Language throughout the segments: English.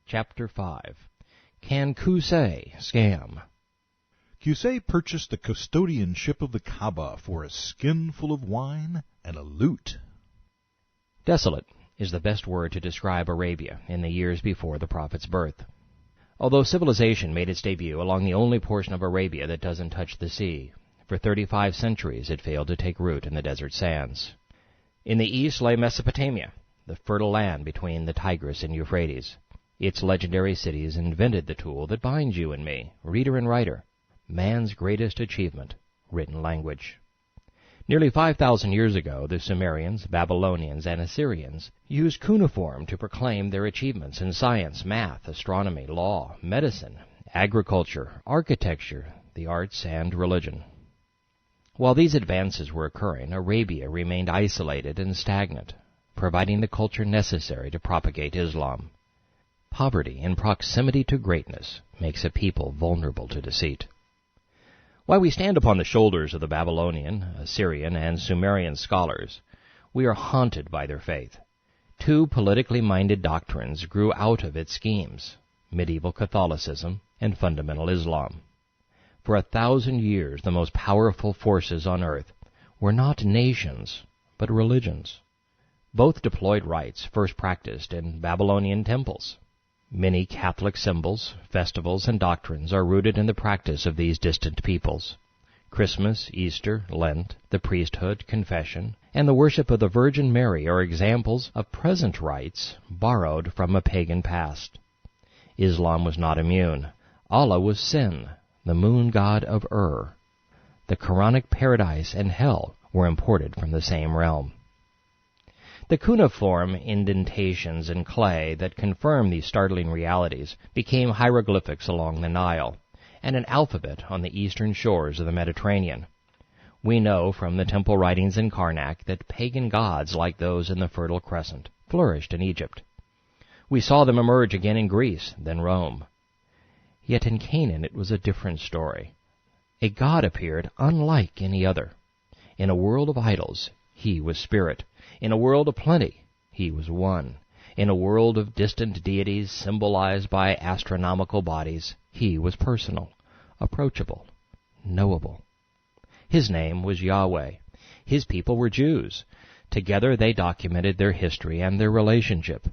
Chapter 5 Can Qusayy Scam. Qusayy purchased the custodianship of the Kaaba for a skin full of wine and a lute. Desolate is the best word to describe Arabia in the years before the Prophet's birth. Although civilization made its debut along the only portion of Arabia that doesn't touch the sea, for 35 centuries it failed to take root in the desert sands. In the east lay Mesopotamia, the fertile land between the Tigris and Euphrates. Its legendary cities invented the tool that binds you and me, reader and writer, man's greatest achievement, written language. Nearly 5,000 years ago, the Sumerians, Babylonians, and Assyrians used cuneiform to proclaim their achievements in science, math, astronomy, law, medicine, agriculture, architecture, the arts, and religion. While these advances were occurring, Arabia remained isolated and stagnant, providing the culture necessary to propagate Islam. Poverty in proximity to greatness makes a people vulnerable to deceit. While we stand upon the shoulders of the Babylonian, Assyrian, and Sumerian scholars, we are haunted by their faith. Two politically minded doctrines grew out of its schemes: medieval Catholicism and fundamental Islam. For 1,000 years, the most powerful forces on earth were not nations, but religions. Both deployed rites first practiced in Babylonian temples. Many Catholic symbols, festivals, and doctrines are rooted in the practice of these distant peoples. Christmas, Easter, Lent, the priesthood, confession, and the worship of the Virgin Mary are examples of present rites borrowed from a pagan past. Islam was not immune. Allah was Sin, the moon god of The Quranic paradise and hell were imported from the same realm. The cuneiform indentations in clay that confirm these startling realities became hieroglyphics along the Nile, and an alphabet on the eastern shores of the Mediterranean. We know from the temple writings in Karnak that pagan gods like those in the Fertile Crescent flourished in Egypt. We saw them emerge again in Greece, then Rome. Yet in Canaan it was a different story. A god appeared unlike any other. In a world of idols, he was spirit. In a world of plenty, he was one. In a world of distant deities symbolized by astronomical bodies, he was personal, approachable, knowable. His name was Yahweh. His people were Jews. Together they documented their history and their relationship.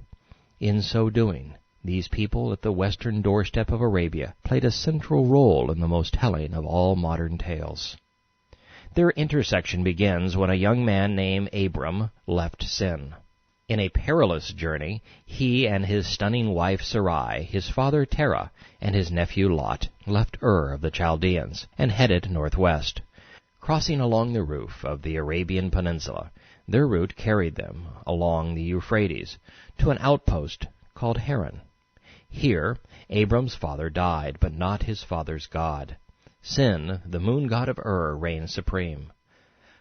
In so doing, these people at the western doorstep of Arabia played a central role in the most telling of all modern tales. Their intersection begins when a young man named Abram left Sin. In a perilous journey, he and his stunning wife Sarai, his father Terah, and his nephew Lot left Ur of the Chaldeans and headed northwest. Crossing along the roof of the Arabian Peninsula, their route carried them along the Euphrates to an outpost called Haran. Here, Abram's father died, but not his father's God. Sin, the moon god of reigned supreme.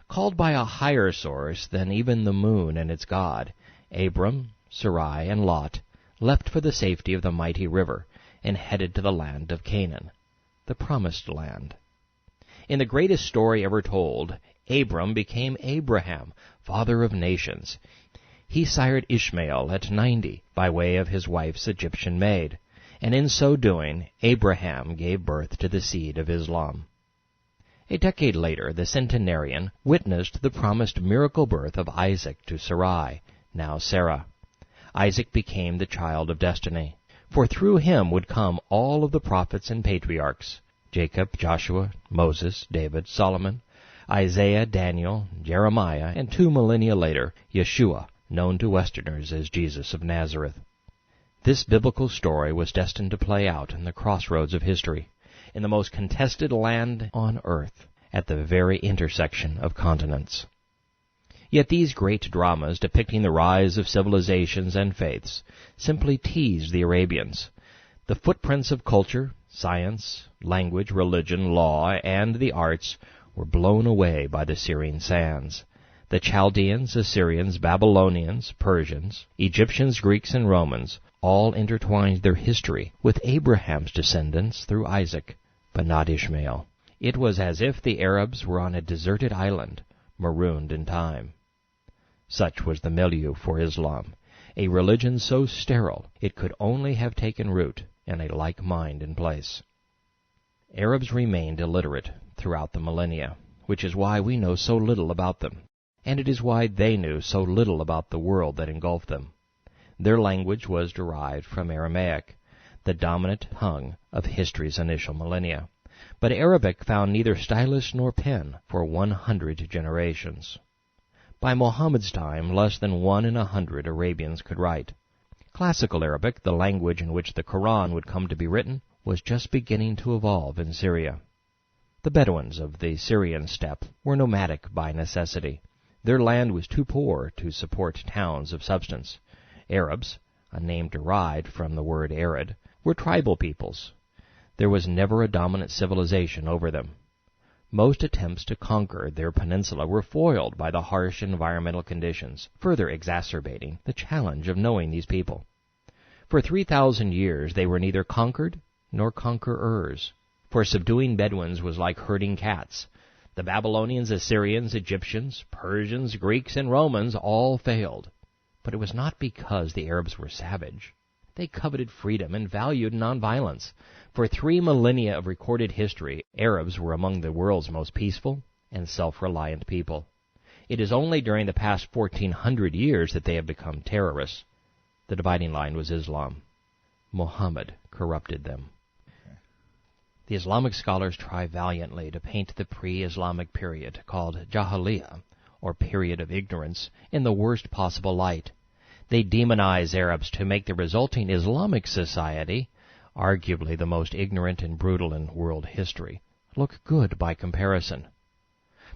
Called by a higher source than even the moon and its god, Abram, Sarai, and Lot left for the safety of the mighty river and headed to the land of Canaan, the promised land. In the greatest story ever told, Abram became Abraham, father of nations. He sired Ishmael at 90 by way of his wife's Egyptian maid, and in so doing, Abraham gave birth to the seed of Islam. A decade later, the centenarian witnessed the promised miracle birth of Isaac to Sarai, now Sarah. Isaac became the child of destiny, for through him would come all of the prophets and patriarchs: Jacob, Joshua, Moses, David, Solomon, Isaiah, Daniel, Jeremiah, and 2 millennia later, Yeshua, known to Westerners as Jesus of Nazareth. This biblical story was destined to play out in the crossroads of history, in the most contested land on earth, at the very intersection of continents. Yet these great dramas depicting the rise of civilizations and faiths simply teased the Arabians. The footprints of culture, science, language, religion, law, and the arts were blown away by the searing sands. The Chaldeans, Assyrians, Babylonians, Persians, Egyptians, Greeks, and Romans all intertwined their history with Abraham's descendants through Isaac, but not Ishmael. It was as if the Arabs were on a deserted island, marooned in time. Such was the milieu for Islam, a religion so sterile it could only have taken root in a like mind in place. Arabs remained illiterate throughout the millennia, which is why we know so little about them, and it is why they knew so little about the world that engulfed them. Their language was derived from Aramaic, the dominant tongue of history's initial millennia, but Arabic found neither stylus nor pen for 100 generations. By Muhammad's time, less than 1 in 100 Arabians could write. Classical Arabic, the language in which the Quran would come to be written, was just beginning to evolve in Syria. The Bedouins of the Syrian steppe were nomadic by necessity. Their land was too poor to support towns of substance. Arabs, a name derived from the word arid, were tribal peoples. There was never a dominant civilization over them. Most attempts to conquer their peninsula were foiled by the harsh environmental conditions, further exacerbating the challenge of knowing these people. For 3,000 years they were neither conquered nor conquerors, for subduing Bedouins was like herding cats. The Babylonians, Assyrians, Egyptians, Persians, Greeks, and Romans all failed. But it was not because the Arabs were savage. They coveted freedom and valued nonviolence. For 3 millennia of recorded history, Arabs were among the world's most peaceful and self-reliant people. It is only during the past 1,400 years that they have become terrorists. The dividing line was Islam. Muhammad corrupted them. The Islamic scholars try valiantly to paint the pre-Islamic period, called Jahiliyyah, or period of ignorance, in the worst possible light. They demonize Arabs to make the resulting Islamic society, arguably the most ignorant and brutal in world history, look good by comparison.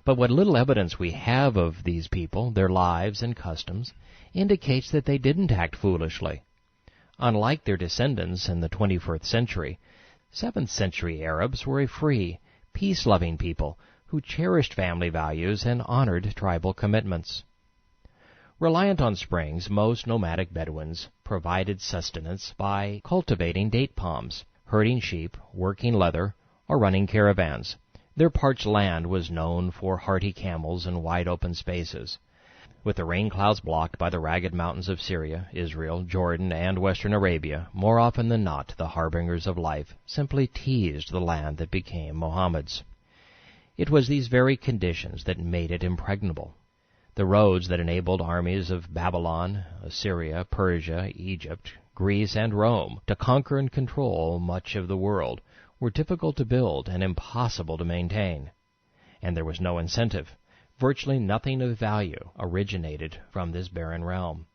But what little evidence we have of these people, their lives and customs, indicates that they didn't act foolishly. Unlike their descendants in the 21st century, 7th century Arabs were a free, peace-loving people who cherished family values and honored tribal commitments. Reliant on springs, most nomadic Bedouins provided sustenance by cultivating date palms, herding sheep, working leather, or running caravans. Their parched land was known for hardy camels and wide open spaces. With the rain clouds blocked by the ragged mountains of Syria, Israel, Jordan, and western Arabia, more often than not the harbingers of life simply teased the land that became Muhammad's. It was these very conditions that made it impregnable. The roads that enabled armies of Babylon, Assyria, Persia, Egypt, Greece, and Rome to conquer and control much of the world were difficult to build and impossible to maintain. And there was no incentive. Virtually nothing of value originated from this barren realm.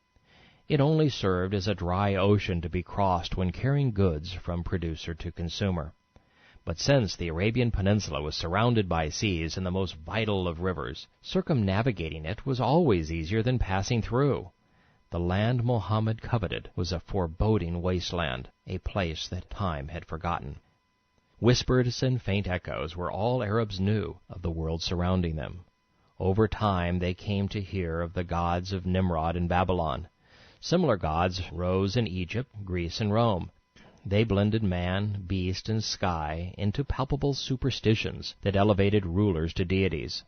It only served as a dry ocean to be crossed when carrying goods from producer to consumer. But since the Arabian Peninsula was surrounded by seas and the most vital of rivers, circumnavigating it was always easier than passing through. The land Muhammad coveted was a foreboding wasteland, a place that time had forgotten. Whispers and faint echoes were all Arabs knew of the world surrounding them. Over time they came to hear of the gods of Nimrod in Babylon. Similar gods rose in Egypt, Greece, and Rome. They blended man, beast, and sky into palpable superstitions that elevated rulers to deities.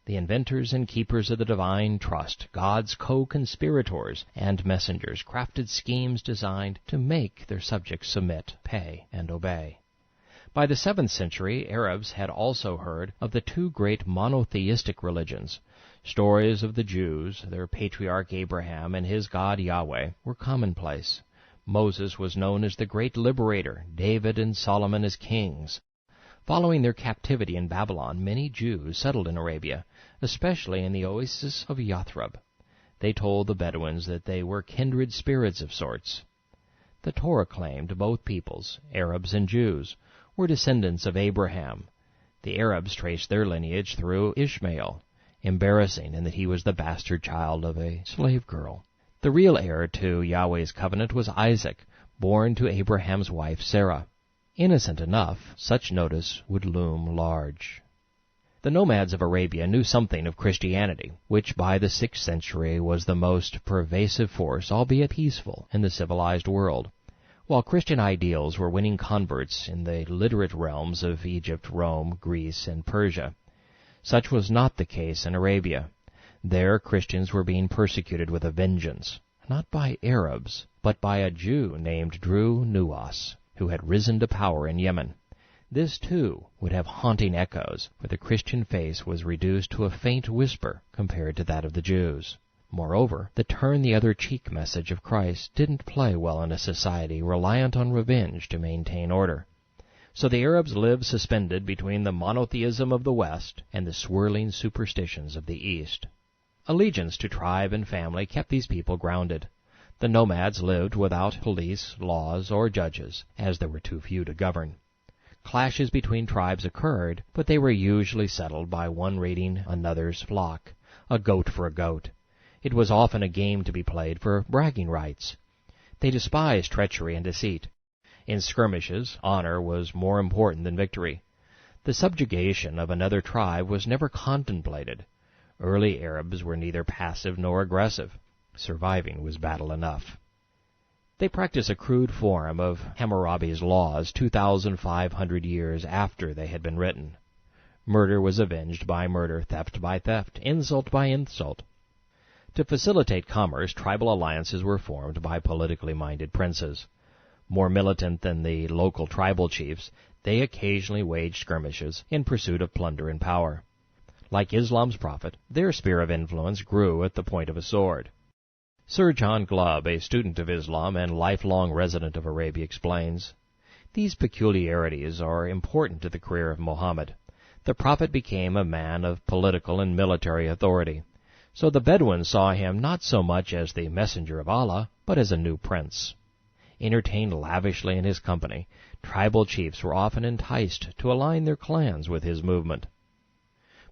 The inventors and keepers of the divine trust, God's co-conspirators and messengers, crafted schemes designed to make their subjects submit, pay, and obey. By the 7th century, Arabs had also heard of the 2 great monotheistic religions. Stories of the Jews, their patriarch Abraham and his God Yahweh, were commonplace. Moses was known as the great liberator, David and Solomon as kings. Following their captivity in Babylon, many Jews settled in Arabia, especially in the oasis of Yathrib. They told the Bedouins that they were kindred spirits of sorts. The Torah claimed both peoples, Arabs and Jews, were descendants of Abraham. The Arabs traced their lineage through Ishmael, embarrassing in that he was the bastard child of a slave girl. The real heir to Yahweh's covenant was Isaac, born to Abraham's wife Sarah. Innocent enough, such notice would loom large. The nomads of Arabia knew something of Christianity, which by the 6th century was the most pervasive force, albeit peaceful, in the civilized world. While Christian ideals were winning converts in the literate realms of Egypt, Rome, Greece, and Persia, such was not the case in Arabia. There Christians were being persecuted with a vengeance, not by Arabs, but by a Jew named Dru Nuwas, who had risen to power in Yemen. This, too, would have haunting echoes, for the Christian face was reduced to a faint whisper compared to that of the Jews. Moreover, the turn-the-other-cheek message of Christ didn't play well in a society reliant on revenge to maintain order. So the Arabs lived suspended between the monotheism of the West and the swirling superstitions of the East. Allegiance to tribe and family kept these people grounded. The nomads lived without police, laws, or judges, as there were too few to govern. Clashes between tribes occurred, but they were usually settled by one raiding another's flock, a goat for a goat. It was often a game to be played for bragging rights. They despised treachery and deceit. In skirmishes, honor was more important than victory. The subjugation of another tribe was never contemplated. Early Arabs were neither passive nor aggressive. Surviving was battle enough. They practiced a crude form of Hammurabi's laws 2,500 years after they had been written. Murder was avenged by murder, theft by theft, insult by insult. To facilitate commerce, tribal alliances were formed by politically minded princes. More militant than the local tribal chiefs, they occasionally waged skirmishes in pursuit of plunder and power. Like Islam's prophet, their sphere of influence grew at the point of a sword. Sir John Glubb, a student of Islam and lifelong resident of Arabia, explains, "These peculiarities are important to the career of Muhammad. The prophet became a man of political and military authority. So the Bedouins saw him not so much as the messenger of Allah, but as a new prince. Entertained lavishly in his company, tribal chiefs were often enticed to align their clans with his movement."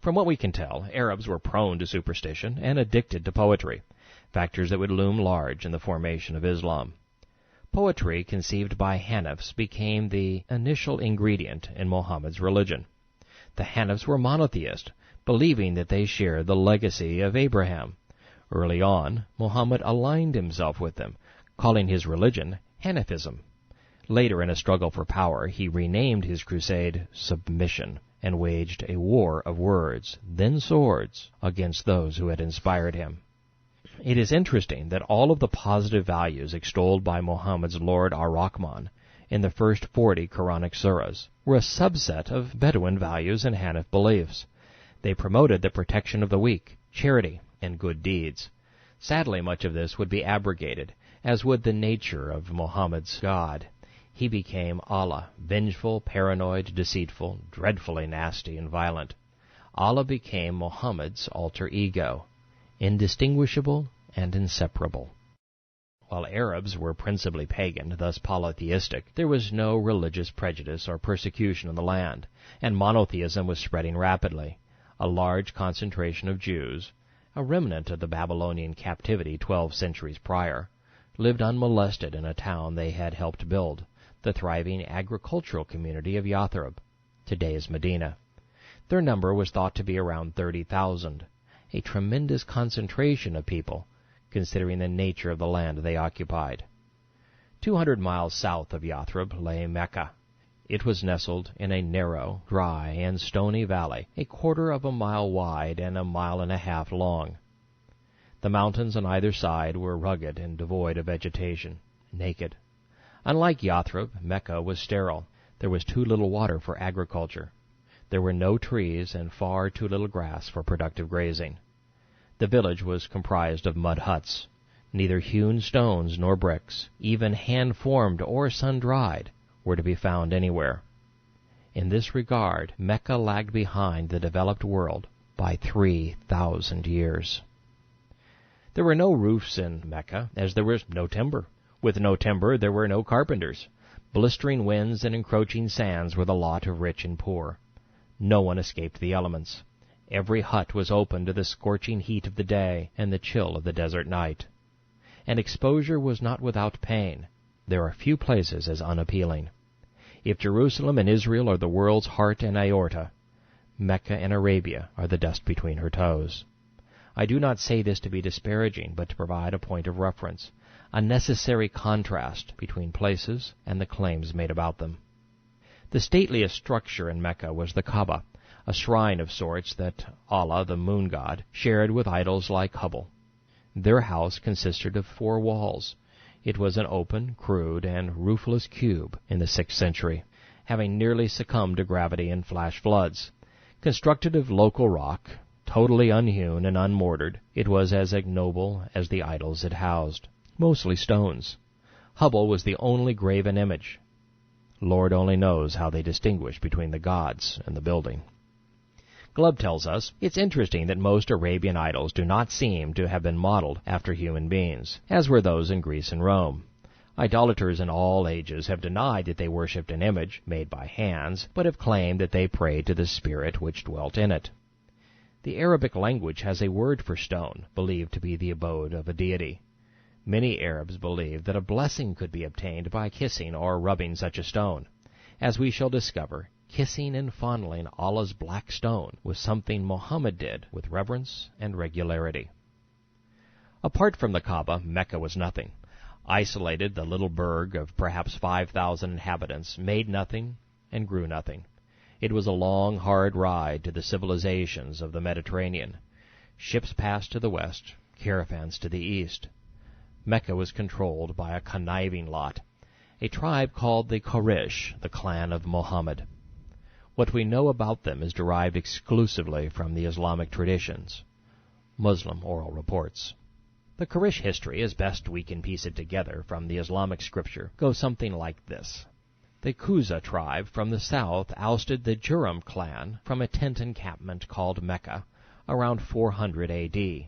From what we can tell, Arabs were prone to superstition and addicted to poetry, factors that would loom large in the formation of Islam. Poetry conceived by Hanifs became the initial ingredient in Muhammad's religion. The Hanifs were monotheist, believing that they shared the legacy of Abraham. Early on, Muhammad aligned himself with them, calling his religion Hanifism. Later, in a struggle for power, he renamed his crusade Submission and waged a war of words, then swords, against those who had inspired him. It is interesting that all of the positive values extolled by Muhammad's Lord Ar-Rahman in the first 40 Quranic surahs were a subset of Bedouin values and Hanif beliefs. They promoted the protection of the weak, charity, and good deeds. Sadly, much of this would be abrogated, as would the nature of Muhammad's God. He became Allah, vengeful, paranoid, deceitful, dreadfully nasty and violent. Allah became Muhammad's alter ego, indistinguishable and inseparable. While Arabs were principally pagan, thus polytheistic, there was no religious prejudice or persecution in the land, and monotheism was spreading rapidly. A large concentration of Jews, a remnant of the Babylonian captivity 12 centuries prior, lived unmolested in a town they had helped build, the thriving agricultural community of Yathrib, today's Medina. Their number was thought to be around 30,000, a tremendous concentration of people, considering the nature of the land they occupied. 200 miles south of Yathrib lay Mecca. It was nestled in a narrow, dry, and stony valley, a quarter of a mile wide and a mile and a half long. The mountains on either side were rugged and devoid of vegetation, naked. Unlike Yathrib, Mecca was sterile. There was too little water for agriculture. There were no trees and far too little grass for productive grazing. The village was comprised of mud huts. Neither hewn stones nor bricks, even hand-formed or sun-dried, were to be found anywhere. In this regard, Mecca lagged behind the developed world by 3,000 years. There were no roofs in Mecca, as there was no timber. With no timber, there were no carpenters. Blistering winds and encroaching sands were the lot of rich and poor. No one escaped the elements. Every hut was open to the scorching heat of the day and the chill of the desert night. And exposure was not without pain. There are few places as unappealing. If Jerusalem and Israel are the world's heart and aorta, Mecca and Arabia are the dust between her toes. I do not say this to be disparaging, but to provide a point of reference, a necessary contrast between places and the claims made about them. The stateliest structure in Mecca was the Kaaba, a shrine of sorts that Allah, the moon god, shared with idols like Hubble. Their house consisted of 4 walls. It was an open, crude, and roofless cube in the 6th century, having nearly succumbed to gravity and flash floods. Constructed of local rock, totally unhewn and unmortared, it was as ignoble as the idols it housed, mostly stones. Hubble was the only graven image. Lord only knows how they distinguish between the gods and the building. Glubb tells us, it's interesting that most Arabian idols do not seem to have been modeled after human beings, as were those in Greece and Rome. Idolaters in all ages have denied that they worshipped an image made by hands, but have claimed that they prayed to the spirit which dwelt in it. The Arabic language has a word for stone, believed to be the abode of a deity. Many Arabs believe that a blessing could be obtained by kissing or rubbing such a stone. As we shall discover, kissing and fondling Allah's black stone was something Muhammad did with reverence and regularity. Apart from the Kaaba, Mecca was nothing. Isolated, the little burg of perhaps 5,000 inhabitants made nothing and grew nothing. It was a long, hard ride to the civilizations of the Mediterranean. Ships passed to the west, caravans to the east. Mecca was controlled by a conniving lot, a tribe called the Quraysh, the clan of Muhammad. What we know about them is derived exclusively from the Islamic traditions, Muslim oral reports. The Quraysh history, as best we can piece it together from the Islamic scripture, goes something like this. The Qusayy tribe from the south ousted the Jurham clan from a tent encampment called Mecca around 400 A.D.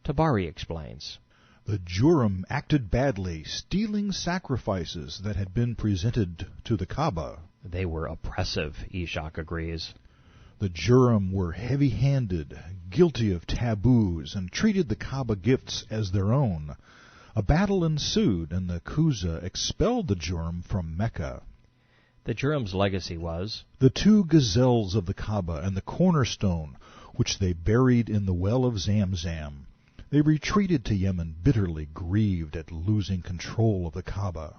Tabari explains, The Jurham acted badly, stealing sacrifices that had been presented to the Kaaba. They were oppressive, Ishaq agrees. The Jurham were heavy-handed, guilty of taboos, and treated the Kaaba gifts as their own. A battle ensued, and the Qusayy expelled the Jurham from Mecca. The Jurham's legacy was the 2 gazelles of the Kaaba and the cornerstone, which they buried in the well of Zamzam. They retreated to Yemen bitterly grieved at losing control of the Kaaba.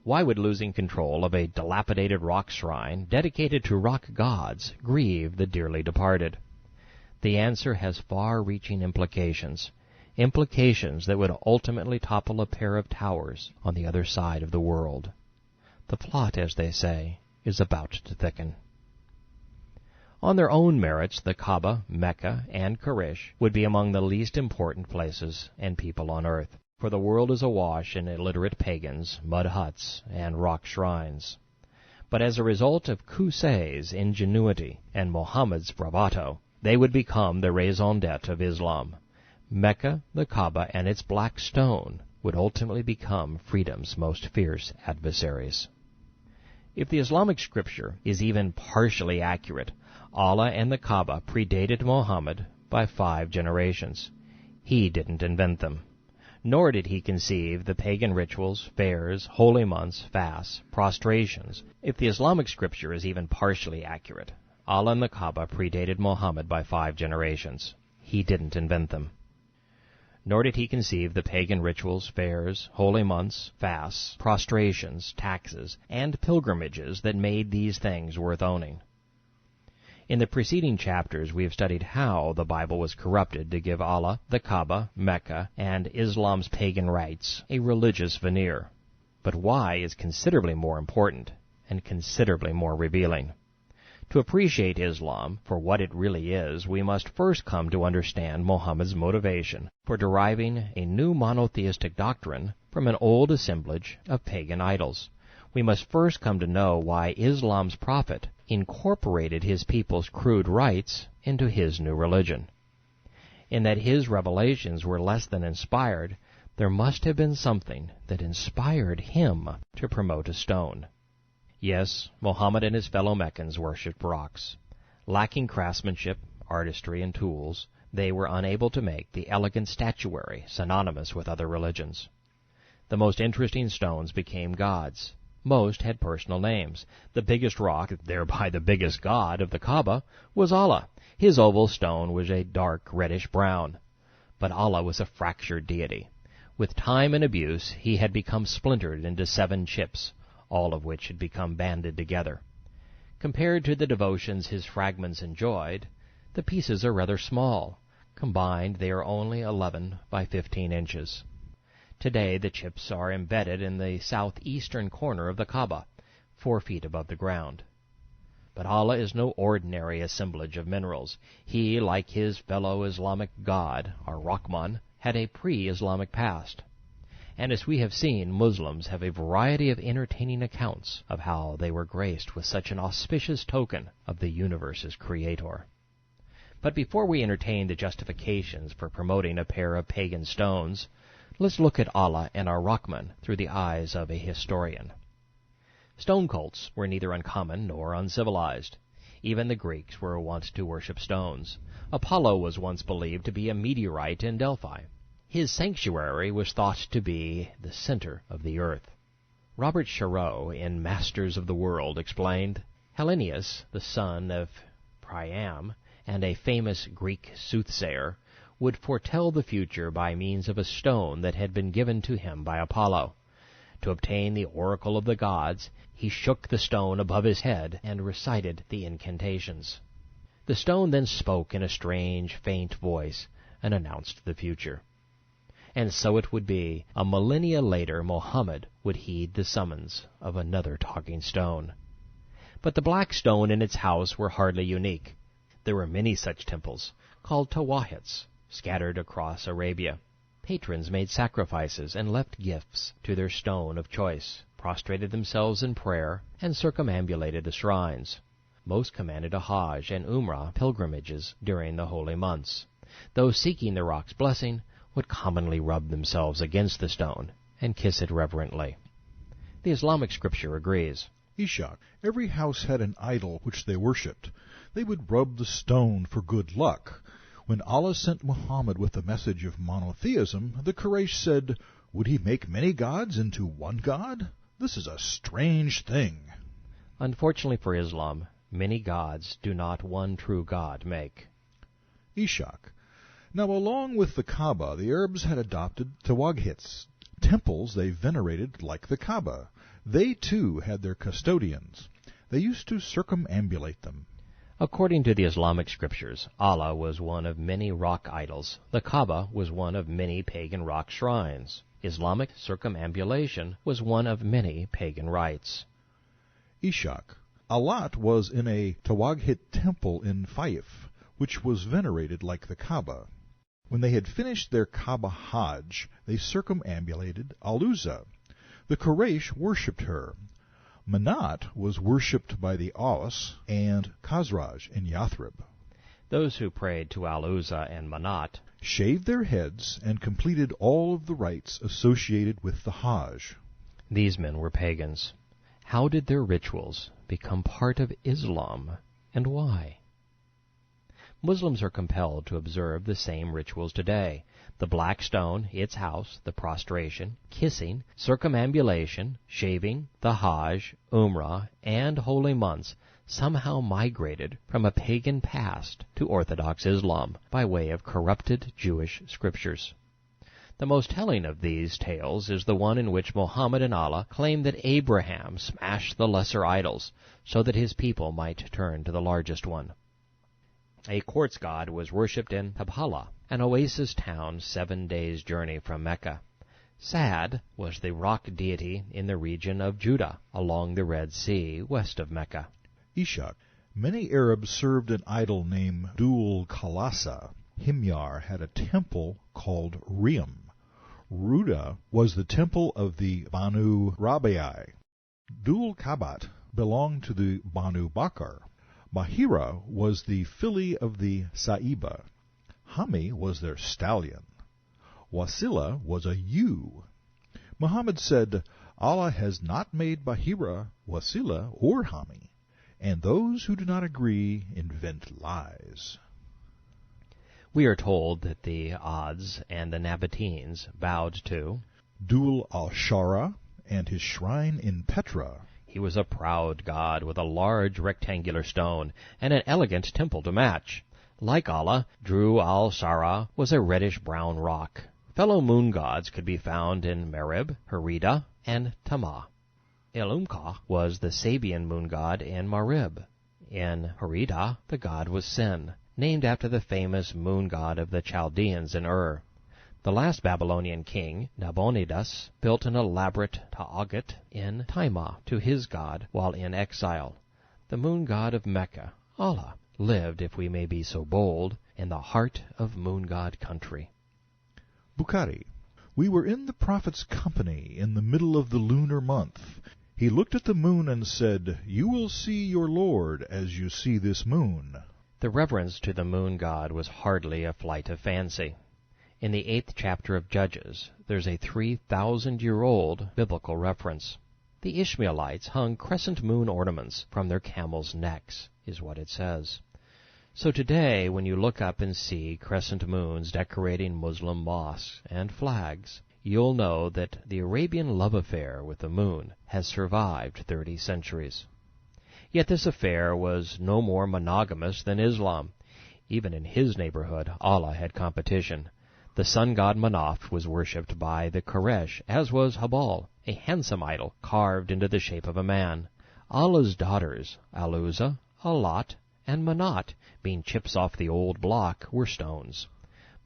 Why would losing control of a dilapidated rock shrine dedicated to rock gods grieve the dearly departed? The answer has far-reaching implications that would ultimately topple a pair of towers on the other side of the world. The plot, as they say, is about to thicken. On their own merits, the Kaaba, Mecca, and Quraysh would be among the least important places and people on earth, for the world is awash in illiterate pagans, mud huts, and rock shrines. But as a result of Qusayy's ingenuity and Muhammad's bravado, they would become the raison d'etre of Islam. Mecca, the Kaaba, and its black stone would ultimately become freedom's most fierce adversaries. If the Islamic scripture is even partially accurate, Allah and the Kaaba predated Muhammad by 5 generations. He didn't invent them. Nor did he conceive the pagan rituals, fairs, holy months, fasts, prostrations. If the Islamic scripture is even partially accurate, Allah and the Kaaba predated Muhammad by 5 generations. He didn't invent them. Nor did he conceive the pagan rituals, fairs, holy months, fasts, prostrations, taxes, and pilgrimages that made these things worth owning. In the preceding chapters we have studied how the Bible was corrupted to give Allah, the Kaaba, Mecca, and Islam's pagan rites a religious veneer. But why is considerably more important and considerably more revealing. To appreciate Islam for what it really is, we must first come to understand Muhammad's motivation for deriving a new monotheistic doctrine from an old assemblage of pagan idols. We must first come to know why Islam's prophet incorporated his people's crude rites into his new religion. In that his revelations were less than inspired, there must have been something that inspired him to promote a stone. Yes, Muhammad and his fellow Meccans worshipped rocks. Lacking craftsmanship, artistry, and tools, they were unable to make the elegant statuary synonymous with other religions. The most interesting stones became gods. Most had personal names. The biggest rock, thereby the biggest god of the Kaaba, was Allah. His oval stone was a dark reddish-brown. But Allah was a fractured deity. With time and abuse, he had become splintered into 7 chips, all of which had become banded together. Compared to the devotions his fragments enjoyed, the pieces are rather small. Combined, they are only 11 by 15 inches. Today, the chips are embedded in the southeastern corner of the Kaaba, 4 feet above the ground. But Allah is no ordinary assemblage of minerals. He, like his fellow Islamic god, Ar-Rahman, had a pre-Islamic past. And as we have seen, Muslims have a variety of entertaining accounts of how they were graced with such an auspicious token of the universe's creator. But before we entertain the justifications for promoting a pair of pagan stones, let's look at Allah and Ar-Rahman through the eyes of a historian. Stone cults were neither uncommon nor uncivilized. Even the Greeks were wont to worship stones. Apollo was once believed to be a meteorite in Delphi. His sanctuary was thought to be the center of the earth. Robert Charroux, in Masters of the World, explained, Hellenius, the son of Priam, and a famous Greek soothsayer, would foretell the future by means of a stone that had been given to him by Apollo. To obtain the oracle of the gods, he shook the stone above his head and recited the incantations. The stone then spoke in a strange, faint voice and announced the future. And so it would be. A millennia later, Mohammed would heed the summons of another talking stone. But the black stone in its house were hardly unique. There were many such temples, called tawahits, scattered across Arabia. Patrons made sacrifices and left gifts to their stone of choice, prostrated themselves in prayer, and circumambulated the shrines. Most commanded a Hajj and Umrah pilgrimages during the holy months. Those seeking the rock's blessing would commonly rub themselves against the stone and kiss it reverently. The Islamic scripture agrees. Ishaq, every house had an idol which they worshipped. They would rub the stone for good luck. When Allah sent Muhammad with the message of monotheism, the Quraysh said, would he make many gods into one god? This is a strange thing. Unfortunately for Islam, many gods do not one true God make. Ishaq, now along with the Kaaba, the Arabs had adopted tawaghits, temples they venerated like the Kaaba. They too had their custodians. They used to circumambulate them. According to the Islamic scriptures, Allah was one of many rock idols. The Kaaba was one of many pagan rock shrines. Islamic circumambulation was one of many pagan rites. Ishaq, Alat was in a Tawaghit temple in Faif, which was venerated like the Kaaba. When they had finished their Kaaba Hajj, they circumambulated Al-Uzza. The Quraysh worshipped her. Manat was worshipped by the Aus and Khazraj in Yathrib. Those who prayed to Al-Uzza and Manat shaved their heads and completed all of the rites associated with the Hajj. These men were pagans. How did their rituals become part of Islam, and why? Muslims are compelled to observe the same rituals today. The black stone, its house, the prostration, kissing, circumambulation, shaving, the Hajj, Umrah, and holy months somehow migrated from a pagan past to Orthodox Islam by way of corrupted Jewish scriptures. The most telling of these tales is the one in which Muhammad and Allah claim that Abraham smashed the lesser idols so that his people might turn to the largest one. A quartz god was worshipped in Tabhala, an oasis town 7 days' journey from Mecca. Sad was the rock deity in the region of Judah, along the Red Sea, west of Mecca. Ishaq, many Arabs served an idol named Dul Khalasa. Himyar had a temple called Riyam. Ruda was the temple of the Banu Rabi'i. Dul Kabat belonged to the Banu Bakr. Bahira was the filly of the Sa'iba. Hami was their stallion. Wasila was a ewe. Muhammad said, Allah has not made Bahira, Wasila, or Hami, and those who do not agree invent lies. We are told that the Ads and the Nabateans bowed to Dul al-Shara and his shrine in Petra. He was a proud god with a large rectangular stone and an elegant temple to match. Like Allah, Dru al-Sara was a reddish-brown rock. Fellow moon gods could be found in Merib, Herida, and Tamah. Elumka was the Sabian moon god in Marib. In Herida, the god was Sin, named after the famous moon god of the Chaldeans in Ur. The last Babylonian king, Nabonidus, built an elaborate ta'agat in Timah to his god while in exile. The moon god of Mecca, Allah, lived, if we may be so bold, in the heart of moon god country. Bukhari. We were in the prophet's company in the middle of the lunar month. He looked at the moon and said, "You will see your Lord as you see this moon." The reverence to the moon god was hardly a flight of fancy. In the 8th chapter of Judges, there's a 3,000-year-old biblical reference. The Ishmaelites hung crescent moon ornaments from their camels' necks, is what it says. So today, when you look up and see crescent moons decorating Muslim mosques and flags, you'll know that the Arabian love affair with the moon has survived 30 centuries. Yet this affair was no more monogamous than Islam. Even in his neighborhood, Allah had competition. The sun god Manaf was worshipped by the Quraysh, as was Habal, a handsome idol carved into the shape of a man. Allah's daughters, Aluza, Alat, and Manat, being chips off the old block, were stones.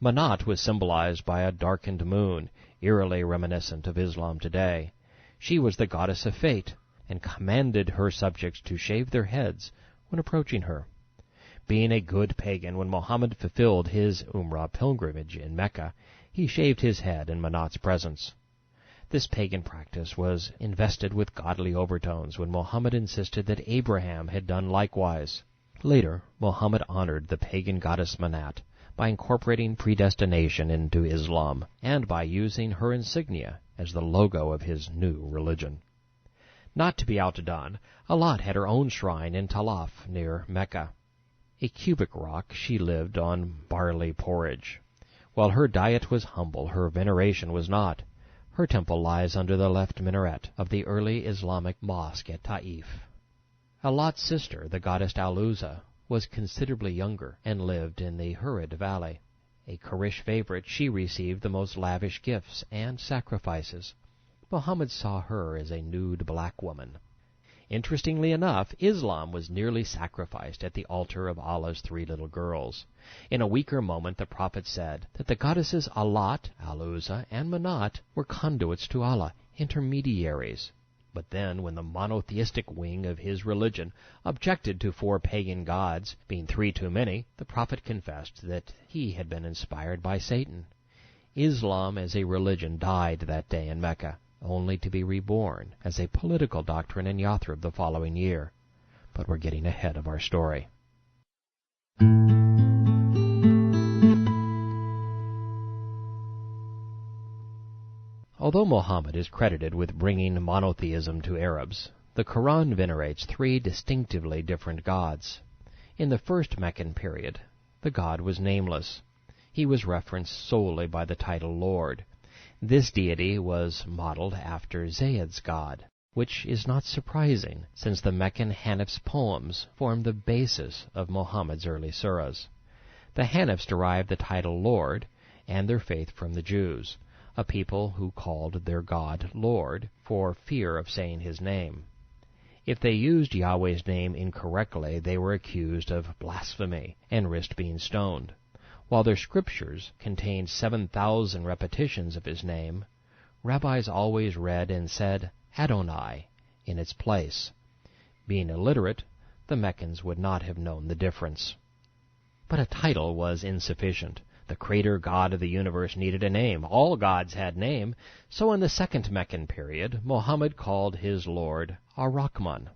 Manat was symbolized by a darkened moon, eerily reminiscent of Islam today. She was the goddess of fate, and commanded her subjects to shave their heads when approaching her. Being a good pagan, when Muhammad fulfilled his Umrah pilgrimage in Mecca, he shaved his head in Manat's presence. This pagan practice was invested with godly overtones when Muhammad insisted that Abraham had done likewise. Later, Muhammad honored the pagan goddess Manat by incorporating predestination into Islam and by using her insignia as the logo of his new religion. Not to be outdone, Alat had her own shrine in Talaf near Mecca. A cubic rock, she lived on barley porridge. While her diet was humble, her veneration was not. Her temple lies under the left minaret of the early Islamic mosque at Taif. Alat's sister, the goddess Aluza, was considerably younger and lived in the Hurid Valley. A Quraysh favorite, she received the most lavish gifts and sacrifices. Muhammad saw her as a nude black woman. Interestingly enough, Islam was nearly sacrificed at the altar of Allah's 3 little girls. In a weaker moment, the Prophet said that the goddesses Alat, Aluza, and Manat were conduits to Allah, intermediaries. But then, when the monotheistic wing of his religion objected to 4 pagan gods, being 3 too many, the Prophet confessed that he had been inspired by Satan. Islam as a religion died that day in Mecca, only to be reborn as a political doctrine in Yathrib the following year. But we're getting ahead of our story. Although Muhammad is credited with bringing monotheism to Arabs, the Quran venerates 3 distinctively different gods. In the first Meccan period, the god was nameless. He was referenced solely by the title Lord. This deity was modeled after Zayd's god, which is not surprising, since the Meccan Hanif's poems formed the basis of Muhammad's early surahs. The Hanifs derived the title Lord and their faith from the Jews, a people who called their God Lord for fear of saying his name. If they used Yahweh's name incorrectly, they were accused of blasphemy and risked being stoned. While their scriptures contained 7,000 repetitions of his name, rabbis always read and said Adonai in its place. Being illiterate, the Meccans would not have known the difference. But a title was insufficient. The creator god of the universe needed a name. All gods had name. So in the second Meccan period, Muhammad called his Lord Ar-Rahman.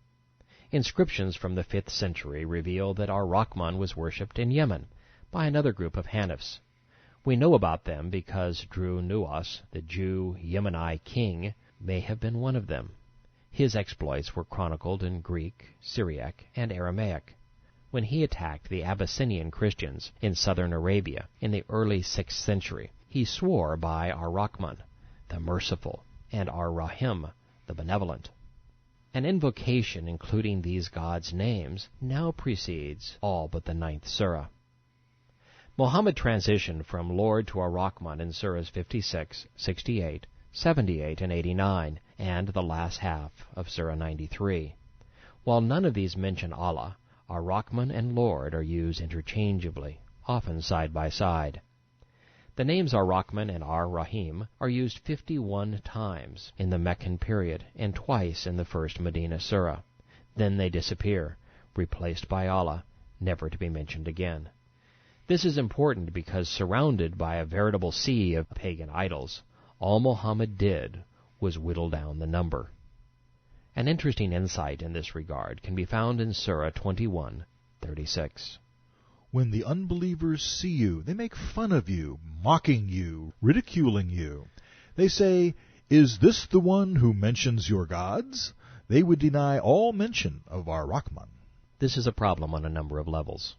Inscriptions from the 5th century reveal that Ar-Rahman was worshipped in Yemen by another group of Hanifs. We know about them because Dru Nuwas, the Jew Yemeni king, may have been one of them. His exploits were chronicled in Greek, Syriac, and Aramaic. When he attacked the Abyssinian Christians in southern Arabia in the early 6th century, he swore by Ar-Rahman, the merciful, and Ar-Rahim, the benevolent. An invocation including these gods' names now precedes all but the 9th surah. Muhammad transitioned from Lord to Ar-Rahman in surahs 56, 68, 78, and 89, and the last half of surah 93. While none of these mention Allah, Ar-Rahman and Lord are used interchangeably, often side by side. The names Ar-Rahman and Ar-Rahim are used 51 times in the Meccan period and twice in the first Medina surah. Then they disappear, replaced by Allah, never to be mentioned again. This is important because surrounded by a veritable sea of pagan idols, all Muhammad did was whittle down the number. An interesting insight in this regard can be found in Surah 21:36. When the unbelievers see you, they make fun of you, mocking you, ridiculing you. They say, "Is this the one who mentions your gods?" They would deny all mention of Ar-Rahman. This is a problem on a number of levels.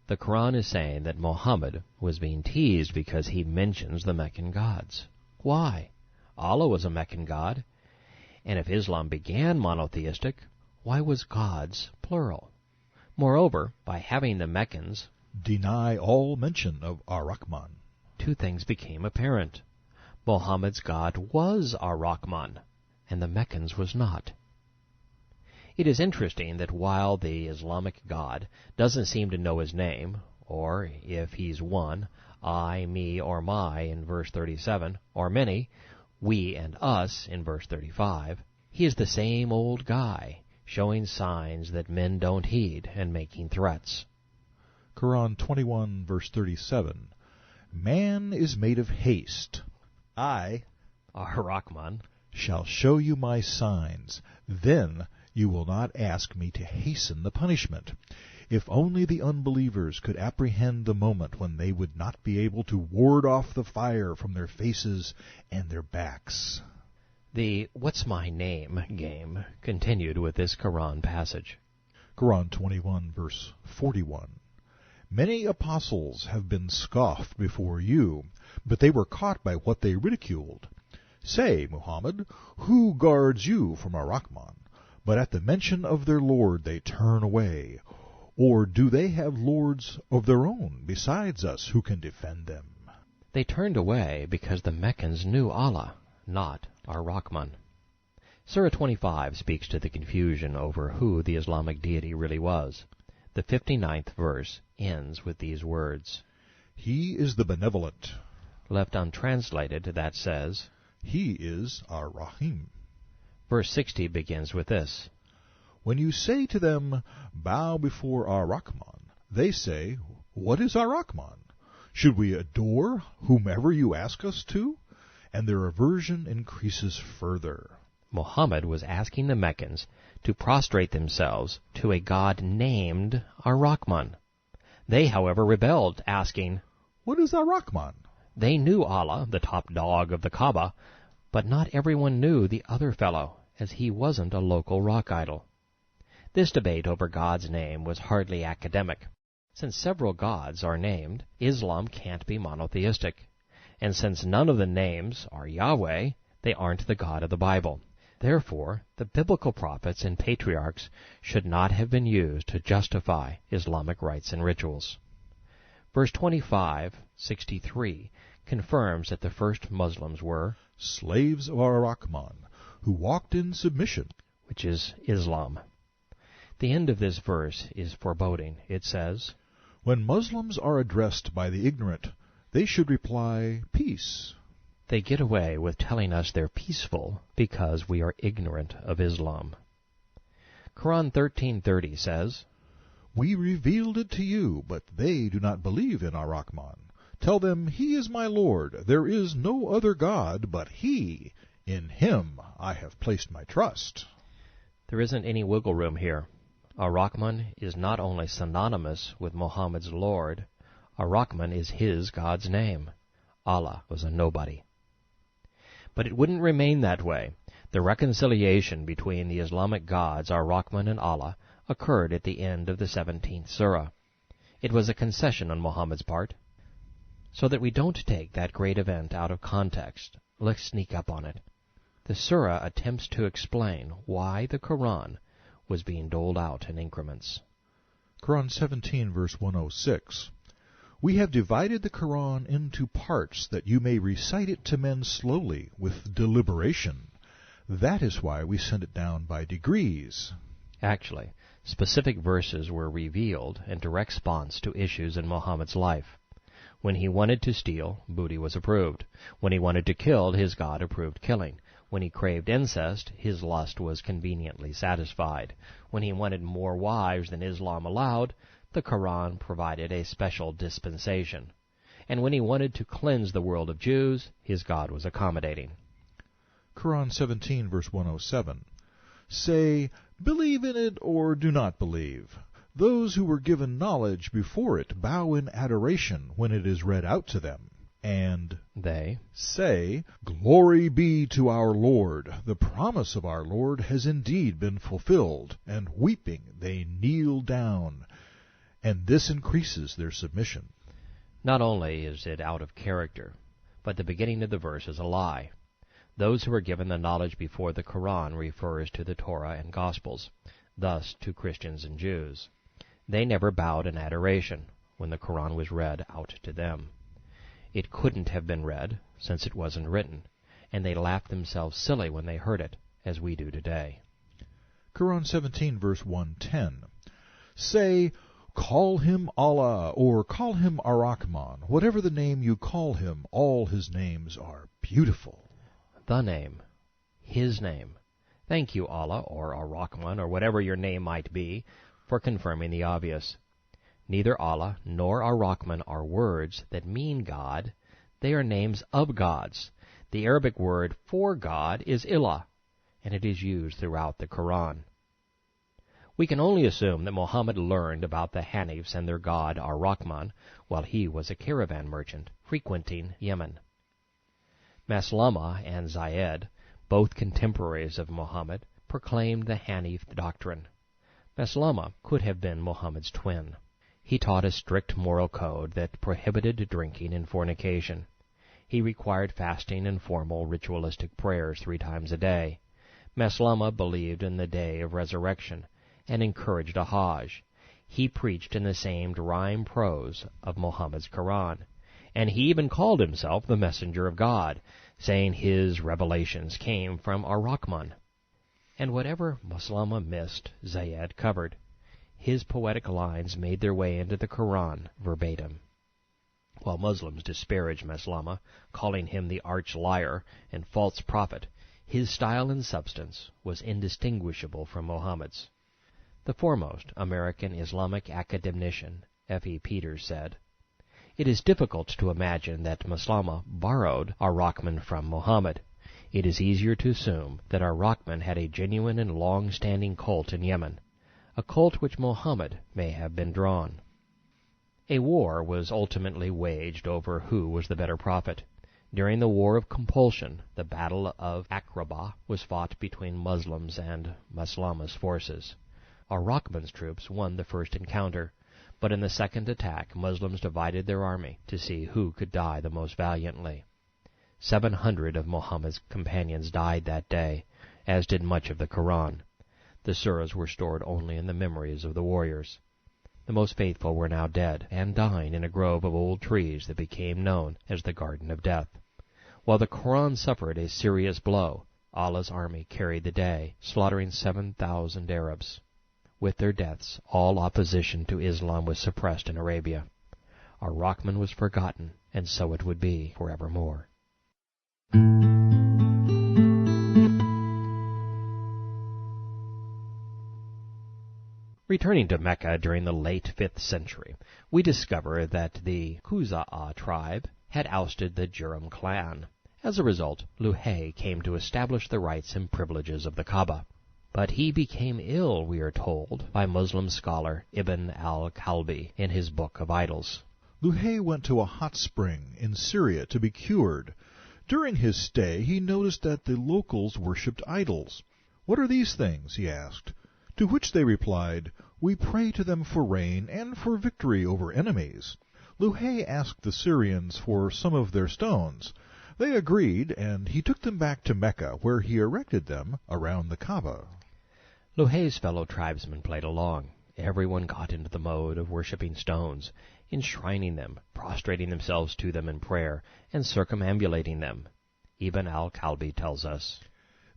The Quran is saying that Muhammad was being teased because he mentions the Meccan gods. Why? Allah was a Meccan god. And if Islam began monotheistic, why was gods plural? Moreover, by having the Meccans deny all mention of Ar-Rahman, two things became apparent. Muhammad's God was Ar-Rahman, and the Meccans was not. It is interesting that while the Islamic God doesn't seem to know his name, or if he's one, I, me, or my in verse 37, or many, we and us in verse 35, he is the same old guy, showing signs that men don't heed and making threats. Quran 21, verse 37, Man is made of haste. I, Ar-Rahman, shall show you my signs. Then you will not ask me to hasten the punishment. If only the unbelievers could apprehend the moment when they would not be able to ward off the fire from their faces and their backs. The "what's my name" game continued with this Quran passage. Quran 21, verse 41. Many apostles have been scoffed before you, but they were caught by what they ridiculed. Say, Muhammad, who guards you from Ar-Rahman? But at the mention of their Lord they turn away. Or do they have lords of their own besides us who can defend them? They turned away because the Meccans knew Allah, not Ar-Rahman. Surah 25 speaks to the confusion over who the Islamic deity really was. The 59th verse ends with these words, He is the benevolent. Left untranslated, that says, He is Ar-Rahim. Verse 60 begins with this, When you say to them, Bow before Ar-Rahman, they say, What is Ar-Rahman? Should we adore whomever you ask us to? And their aversion increases further. Muhammad was asking the Meccans to prostrate themselves to a god named Ar-Rahman. They, however, rebelled, asking, What is Ar-Rahman? They knew Allah, the top dog of the Kaaba, but not everyone knew the other fellow, as he wasn't a local rock idol. This debate over God's name was hardly academic. Since several gods are named, Islam can't be monotheistic. And since none of the names are Yahweh, they aren't the God of the Bible. Therefore, the biblical prophets and patriarchs should not have been used to justify Islamic rites and rituals. Verse 25:63 confirms that the first Muslims were slaves of Ar-Rahman, who walked in submission, which is Islam. The end of this verse is foreboding. It says, When Muslims are addressed by the ignorant, they should reply, Peace. They get away with telling us they're peaceful because we are ignorant of Islam. Quran 13:30 says, We revealed it to you, but they do not believe in Ar-Rahman. Tell them, He is my Lord. There is no other God but He. In Him I have placed my trust. There isn't any wiggle room here. Ar-Rahman is not only synonymous with Muhammad's Lord, Ar-Rahman is his God's name. Allah was a nobody. But it wouldn't remain that way. The reconciliation between the Islamic gods Ar-Rahman and Allah occurred at the end of the 17th surah. It was a concession on Muhammad's part. So that we don't take that great event out of context, let's sneak up on it. The surah attempts to explain why the Quran was being doled out in increments. Quran 17, verse 106. We have divided the Quran into parts that you may recite it to men slowly, with deliberation. That is why we send it down by degrees. Actually, specific verses were revealed in direct response to issues in Muhammad's life. When he wanted to steal, booty was approved. When he wanted to kill, his God approved killing. When he craved incest, his lust was conveniently satisfied. When he wanted more wives than Islam allowed, the Quran provided a special dispensation. And when he wanted to cleanse the world of Jews, his God was accommodating. Quran 17, verse 107. Say, believe in it or do not believe. Those who were given knowledge before it bow in adoration when it is read out to them. And they say, Glory be to our Lord. The promise of our Lord has indeed been fulfilled. And weeping they kneel down. And this increases their submission. Not only is it out of character, but the beginning of the verse is a lie. Those who were given the knowledge before the Quran refers to the Torah and Gospels, thus to Christians and Jews. They never bowed in adoration when the Quran was read out to them. It couldn't have been read, since it wasn't written, and they laughed themselves silly when they heard it, as we do today. Quran 17, verse 110. Say, call him Allah, or call him Ar-Rahman. Whatever the name you call him, all his names are beautiful. The name. His name. Thank you, Allah, or Ar-Rahman, or whatever your name might be, for confirming the obvious. Neither Allah nor Ar-Rahman are words that mean God. They are names of gods. The Arabic word for God is Ilah, and it is used throughout the Quran. We can only assume that Muhammad learned about the Hanifs and their god Ar-Rahman while he was a caravan merchant frequenting Yemen. Maslama and Zayed, both contemporaries of Muhammad, proclaimed the Hanif doctrine. Maslama could have been Muhammad's twin. He taught a strict moral code that prohibited drinking and fornication. He required fasting and formal ritualistic prayers 3 times a day. Maslama believed in the day of resurrection and encouraged a Hajj. He preached in the same rhyme prose of Muhammad's Quran, and he even called himself the messenger of God, saying his revelations came from Ar-Rahman. And whatever Maslama missed, Zayed covered. His poetic lines made their way into the Quran verbatim. While Muslims disparage Maslama, calling him the arch-liar and false prophet, his style and substance was indistinguishable from Muhammad's. The foremost American Islamic academician, F.E. Peters, said, "It is difficult to imagine that Maslama borrowed Ar-Rahman from Muhammad. It is easier to assume that Ar-Rahman had a genuine and long-standing cult in Yemen, a cult which Muhammad may have been drawn." A war was ultimately waged over who was the better prophet. During the War of Compulsion, the Battle of Aqaba was fought between Muslims and Maslama's forces. Ar-Rahman's troops won the first encounter, but in the second attack Muslims divided their army to see who could die the most valiantly. 700 of Muhammad's companions died that day, as did much of the Quran. The surahs were stored only in the memories of the warriors. The most faithful were now dead and dying in a grove of old trees that became known as the Garden of Death. While the Quran suffered a serious blow, Allah's army carried the day, slaughtering 7,000 Arabs. With their deaths, all opposition to Islam was suppressed in Arabia. Ar-Rahman was forgotten, and so it would be forevermore. Returning to Mecca during the late 5th century, we discover that the Qusayy tribe had ousted the Jurham clan. As a result, Luhay came to establish the rights and privileges of the Kaaba. But he became ill, we are told, by Muslim scholar Ibn al-Kalbi in his Book of Idols. Luhay went to a hot spring in Syria to be cured. During his stay, he noticed that the locals worshipped idols. "What are these things?" he asked. To which they replied, "We pray to them for rain and for victory over enemies." Luhay asked the Syrians for some of their stones. They agreed, and he took them back to Mecca, where he erected them around the Kaaba. Luhay's fellow tribesmen played along. Everyone got into the mode of worshipping stones, enshrining them, prostrating themselves to them in prayer, and circumambulating them. Ibn al-Kalbi tells us,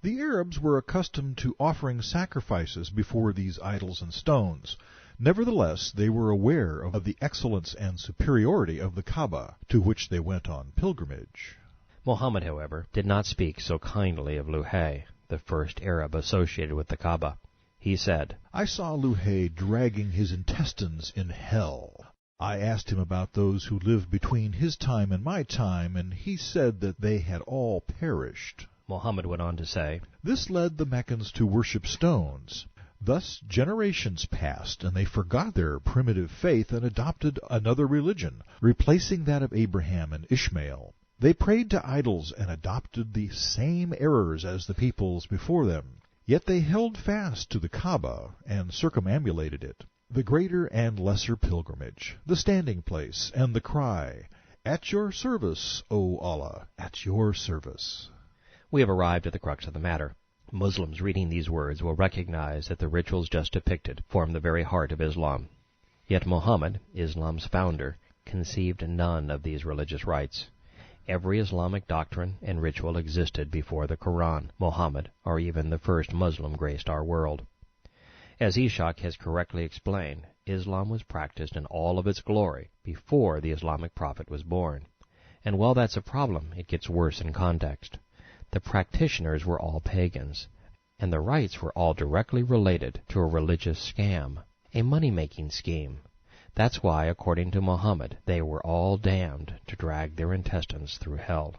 The Arabs were accustomed to offering sacrifices before these idols and stones. Nevertheless, they were aware of the excellence and superiority of the Kaaba, to which they went on pilgrimage. Muhammad, however, did not speak so kindly of Luhay, the first Arab associated with the Kaaba. He said, I saw Luhay dragging his intestines in hell. I asked him about those who lived between his time and my time, and he said that they had all perished. Muhammad went on to say, This led the Meccans to worship stones. Thus generations passed, and they forgot their primitive faith and adopted another religion, replacing that of Abraham and Ishmael. They prayed to idols and adopted the same errors as the peoples before them. Yet they held fast to the Kaaba and circumambulated it, the greater and lesser pilgrimage, the standing place, and the cry, At your service, O Allah, at your service. We have arrived at the crux of the matter. Muslims reading these words will recognize that the rituals just depicted form the very heart of Islam. Yet Muhammad, Islam's founder, conceived none of these religious rites. Every Islamic doctrine and ritual existed before the Quran, Muhammad, or even the first Muslim graced our world. As Ishaq has correctly explained, Islam was practiced in all of its glory before the Islamic prophet was born. And while that's a problem, it gets worse in context. The practitioners were all pagans, and the rites were all directly related to a religious scam, a money-making scheme. That's why, according to Muhammad, they were all damned to drag their intestines through hell.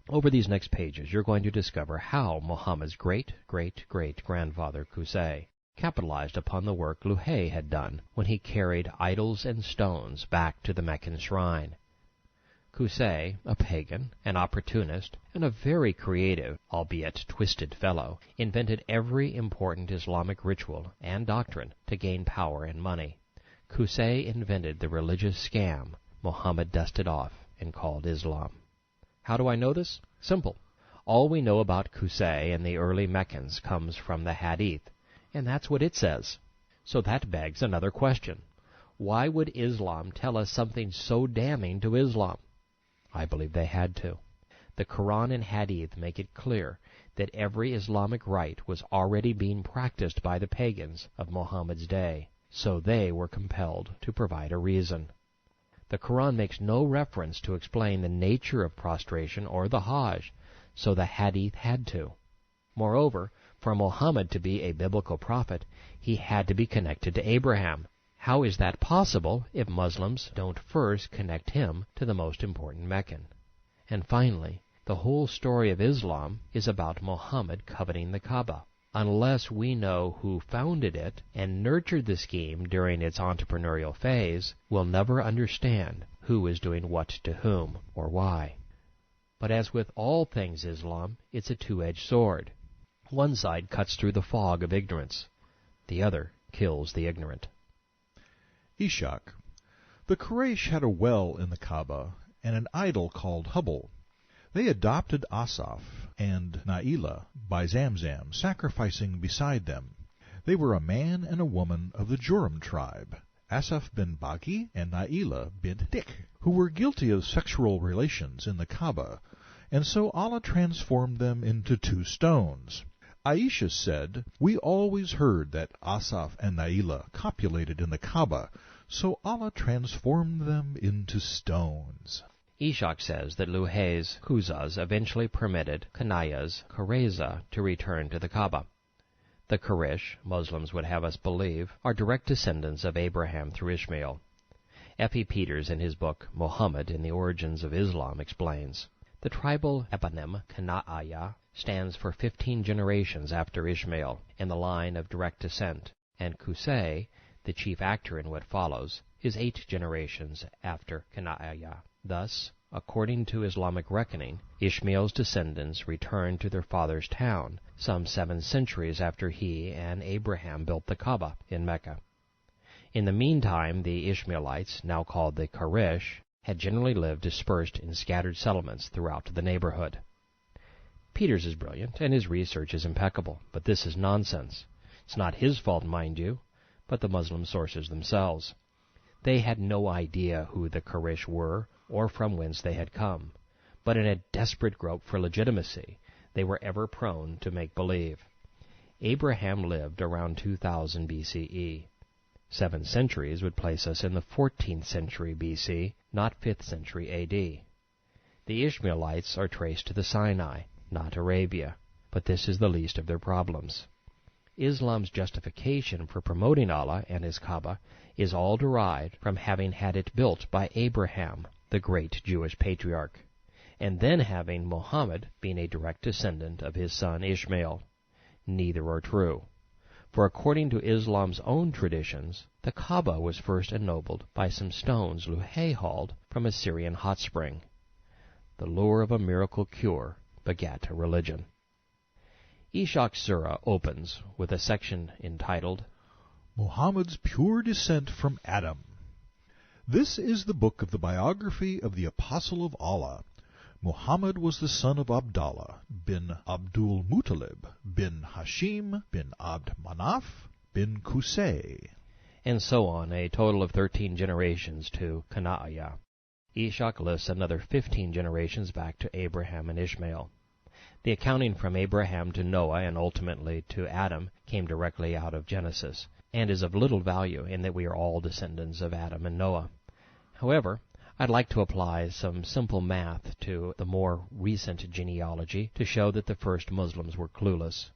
Over these next pages, you're going to discover how Muhammad's great-great-great-grandfather Qusayy capitalized upon the work Luhay had done when he carried idols and stones back to the Meccan shrine. Qusayy, a pagan, an opportunist, and a very creative, albeit twisted fellow, invented every important Islamic ritual and doctrine to gain power and money. Qusayy invented the religious scam Muhammad dusted off and called Islam. How do I know this? Simple. All we know about Qusayy and the early Meccans comes from the Hadith, and that's what it says. So that begs another question. Why would Islam tell us something so damning to Islam? I believe they had to. The Quran and Hadith make it clear that every Islamic rite was already being practiced by the pagans of Muhammad's day, so they were compelled to provide a reason. The Quran makes no reference to explain the nature of prostration or the Hajj, so the Hadith had to. Moreover, for Muhammad to be a biblical prophet, he had to be connected to Abraham. How is that possible if Muslims don't first connect him to the most important Meccan? And finally, the whole story of Islam is about Muhammad coveting the Kaaba. Unless we know who founded it and nurtured the scheme during its entrepreneurial phase, we'll never understand who is doing what to whom or why. But as with all things Islam, it's a two-edged sword. One side cuts through the fog of ignorance. The other kills the ignorant. Ishaq. The Quraysh had a well in the Kaaba and an idol called Hubble. They adopted Asaf and Na'ilah by Zamzam, sacrificing beside them. They were a man and a woman of the Jurhum tribe, Asaf bin Bagi and Na'ilah bin Dik, who were guilty of sexual relations in the Kaaba, and so Allah transformed them into two stones. Aisha said, We always heard that Asaf and Na'ilah copulated in the Kaaba, so Allah transformed them into stones. Ishaq says that Luhay's Qusays eventually permitted Kanaya's Qurayza to return to the Kaaba. The Quraysh, Muslims would have us believe, are direct descendants of Abraham through Ishmael. F.E. Peters, in his book Muhammad in the Origins of Islam, explains, the tribal eponym Kana'aya stands for 15 generations after Ishmael in the line of direct descent, and Qusayy, the chief actor in what follows, is 8 generations after Kana'aya. Thus, according to Islamic reckoning, Ishmael's descendants returned to their father's town some 7 centuries after he and Abraham built the Kaaba in Mecca. In the meantime, the Ishmaelites, now called the Quraysh, had generally lived dispersed in scattered settlements throughout the neighborhood. Peters is brilliant, and his research is impeccable, but this is nonsense. It's not his fault, mind you, but the Muslim sources themselves. They had no idea who the Quraysh were or from whence they had come, but in a desperate grope for legitimacy, they were ever prone to make believe. Abraham lived around 2000 BCE. 7 centuries would place us in the 14th century BC, not 5th century AD. The Ishmaelites are traced to the Sinai, not Arabia, but this is the least of their problems. Islam's justification for promoting Allah and his Kaaba is all derived from having had it built by Abraham, the great Jewish patriarch, and then having Muhammad been a direct descendant of his son Ishmael. Neither are true, for according to Islam's own traditions, the Kaaba was first ennobled by some stones Luhay hauled from a Syrian hot spring. The lure of a miracle cure begat a religion. Ishaq's Surah opens with a section entitled, Muhammad's Pure Descent from Adam. This is the book of the biography of the Apostle of Allah. Muhammad was the son of Abdallah, bin Abdul Muttalib, bin Hashim, bin Abd Manaf, bin Qusayy. And so on, a total of 13 generations to Qusayy. Ishaq lists another 15 generations back to Abraham and Ishmael. The accounting from Abraham to Noah and ultimately to Adam came directly out of Genesis, and is of little value in that we are all descendants of Adam and Noah. However, I'd like to apply some simple math to the more recent genealogy to show that the first Muslims were clueless.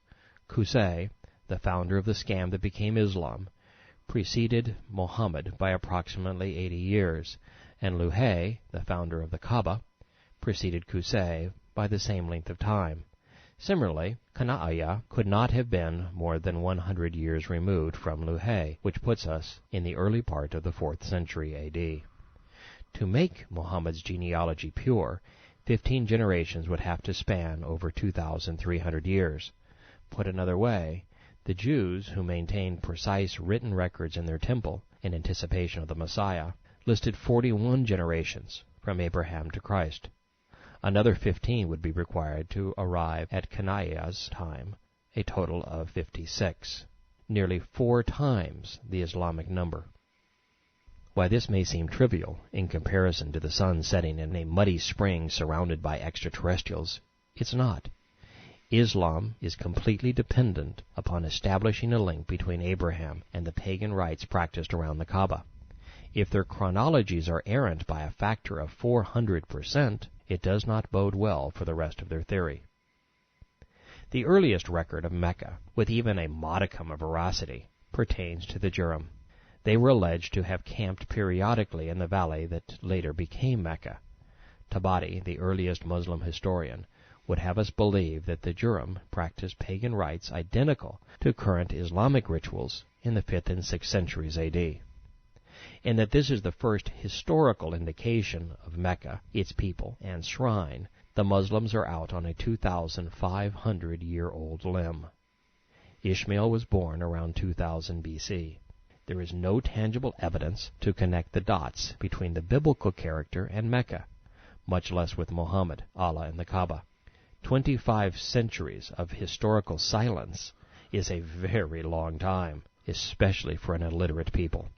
Qusayy, the founder of the scam that became Islam, preceded Muhammad by approximately 80 years, and Luhay, the founder of the Kaaba, preceded Qusayy by the same length of time. Similarly, Qusayy could not have been more than 100 years removed from Luhay, which puts us in the early part of the 4th century AD. To make Muhammad's genealogy pure, 15 generations would have to span over 2,300 years. Put another way, the Jews, who maintained precise written records in their temple in anticipation of the Messiah, listed 41 generations from Abraham to Christ. Another 15 would be required to arrive at Qusayy's time, a total of 56, nearly 4 times the Islamic number. Why, this may seem trivial in comparison to the sun setting in a muddy spring surrounded by extraterrestrials. It's not. Islam is completely dependent upon establishing a link between Abraham and the pagan rites practiced around the Kaaba. If their chronologies are errant by a factor of 400%, it does not bode well for the rest of their theory. The earliest record of Mecca, with even a modicum of veracity, pertains to the Jurham. They were alleged to have camped periodically in the valley that later became Mecca. Tabari, the earliest Muslim historian, would have us believe that the Jurham practiced pagan rites identical to current Islamic rituals in the 5th and 6th centuries AD. And that this is the first historical indication of Mecca, its people, and shrine, the Muslims are out on a 2,500-year-old limb. Ishmael was born around 2000 BC. There is no tangible evidence to connect the dots between the biblical character and Mecca, much less with Muhammad, Allah, and the Kaaba. 25 centuries of historical silence is a very long time, especially for an illiterate people.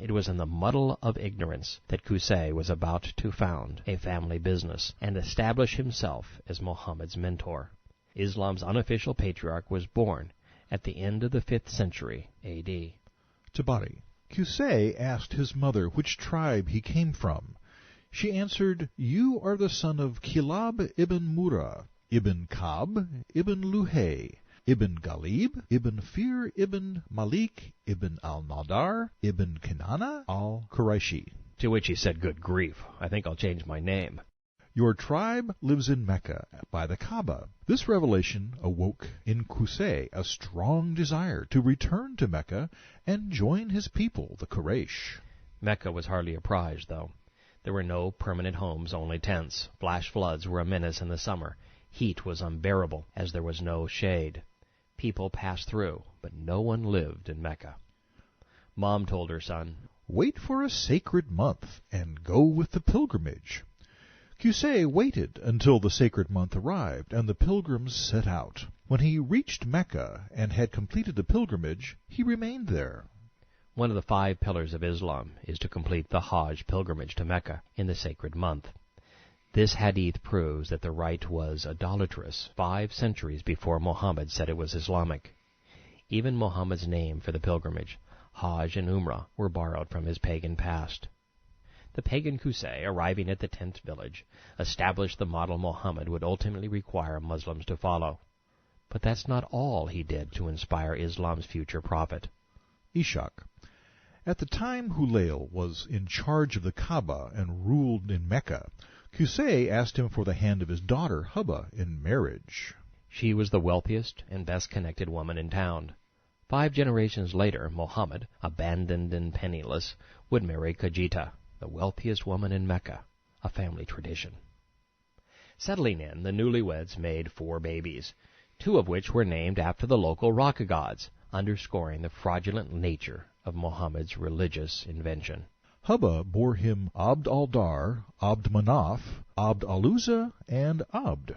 It was in the muddle of ignorance that Qusayy was about to found a family business and establish himself as Muhammad's mentor. Islam's unofficial patriarch was born at the end of the 5th century AD. Tabari. Qusayy asked his mother which tribe he came from. She answered, "You are the son of Kilab ibn Murrah, ibn Kab, ibn Luhay, ibn Ghalib, ibn Fir, ibn Malik, ibn al-Nadar, ibn Kinana al-Qurayshi." To which he said, "Good grief, I think I'll change my name." Your tribe lives in Mecca by the Kaaba. This revelation awoke in Qusayy a strong desire to return to Mecca and join his people, the Quraysh. Mecca was hardly a prize, though. There were no permanent homes, only tents. Flash floods were a menace in the summer. Heat was unbearable, as there was no shade. People passed through, but no one lived in Mecca. Mom told her son, "Wait for a sacred month, and go with the pilgrimage." Qusay waited until the sacred month arrived, and the pilgrims set out. When he reached Mecca and had completed the pilgrimage, he remained there. One of the 5 pillars of Islam is to complete the Hajj pilgrimage to Mecca in the sacred month. This hadith proves that the rite was idolatrous 5 centuries before Muhammad said it was Islamic. Even Muhammad's name for the pilgrimage, Hajj and Umrah, were borrowed from his pagan past. The pagan Qusay, arriving at the 10th village, established the model Muhammad would ultimately require Muslims to follow. But that's not all he did to inspire Islam's future prophet. Ishaq. At the time Hulayl was in charge of the Kaaba and ruled in Mecca, Qusay asked him for the hand of his daughter Hubba in marriage. She was the wealthiest and best-connected woman in town. 5 generations later, Muhammad, abandoned and penniless, would marry Kajita, the wealthiest woman in Mecca, a family tradition. Settling in, the newlyweds made 4 babies, 2 of which were named after the local rock gods, underscoring the fraudulent nature of Muhammad's religious invention. Hubba bore him Abd al-Dar, Abd Manaf, Abd al-Uzza, and Abd.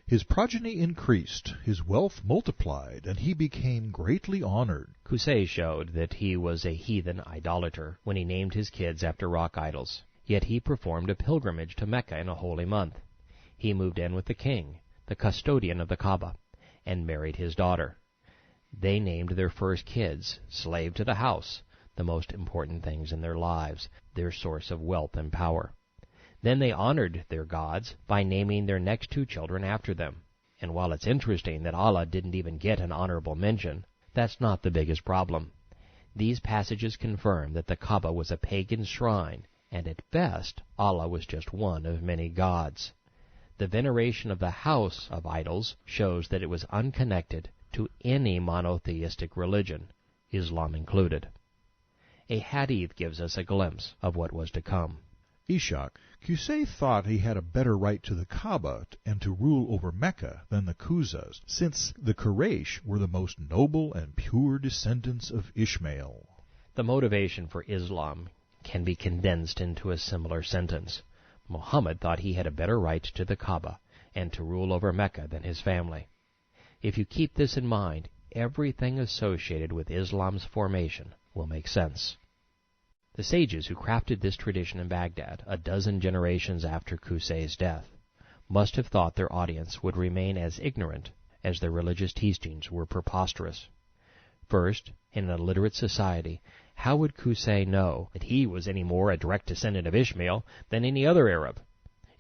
His progeny increased, his wealth multiplied, and he became greatly honored. Qusay showed that he was a heathen idolater when he named his kids after rock idols. Yet he performed a pilgrimage to Mecca in a holy month. He moved in with the king, the custodian of the Kaaba, and married his daughter. They named their first kids slave to the house, the most important things in their lives, their source of wealth and power. Then they honored their gods by naming their next 2 children after them. And while it's interesting that Allah didn't even get an honorable mention, that's not the biggest problem. These passages confirm that the Kaaba was a pagan shrine, and at best, Allah was just one of many gods. The veneration of the house of idols shows that it was unconnected to any monotheistic religion, Islam included. A hadith gives us a glimpse of what was to come. Ishaq. Qusay thought he had a better right to the Kaaba and to rule over Mecca than the Khuzas, since the Quraysh were the most noble and pure descendants of Ishmael. The motivation for Islam can be condensed into a similar sentence. Muhammad thought he had a better right to the Kaaba and to rule over Mecca than his family. If you keep this in mind, everything associated with Islam's formation will make sense. The sages who crafted this tradition in Baghdad, a dozen generations after Qusay's death, must have thought their audience would remain as ignorant as their religious teachings were preposterous. First, in an illiterate society, how would Qusay know that he was any more a direct descendant of Ishmael than any other Arab?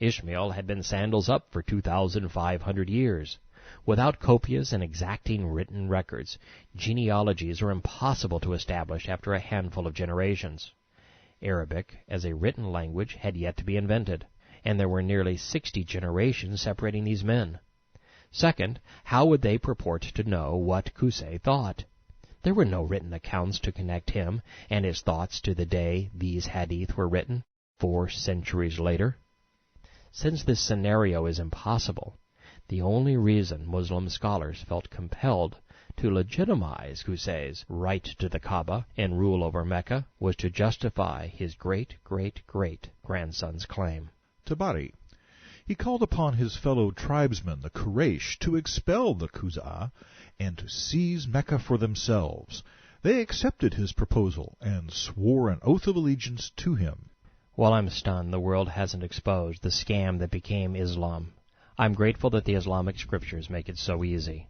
Ishmael had been sandals up for 2,500 years. Without copious and exacting written records, genealogies are impossible to establish after a handful of generations. Arabic, as a written language, had yet to be invented, and there were nearly 60 generations separating these men. Second, how would they purport to know what Qusay thought? There were no written accounts to connect him and his thoughts to the day these hadith were written, 4 centuries later. Since this scenario is impossible, the only reason Muslim scholars felt compelled to legitimize Qusay's right to the Kaaba and rule over Mecca was to justify his great-great-great-grandson's claim. Tabari. He called upon his fellow tribesmen, the Quraysh, to expel the Khuzā and to seize Mecca for themselves. They accepted his proposal and swore an oath of allegiance to him. While I'm stunned the world hasn't exposed the scam that became Islam, I'm grateful that the Islamic scriptures make it so easy.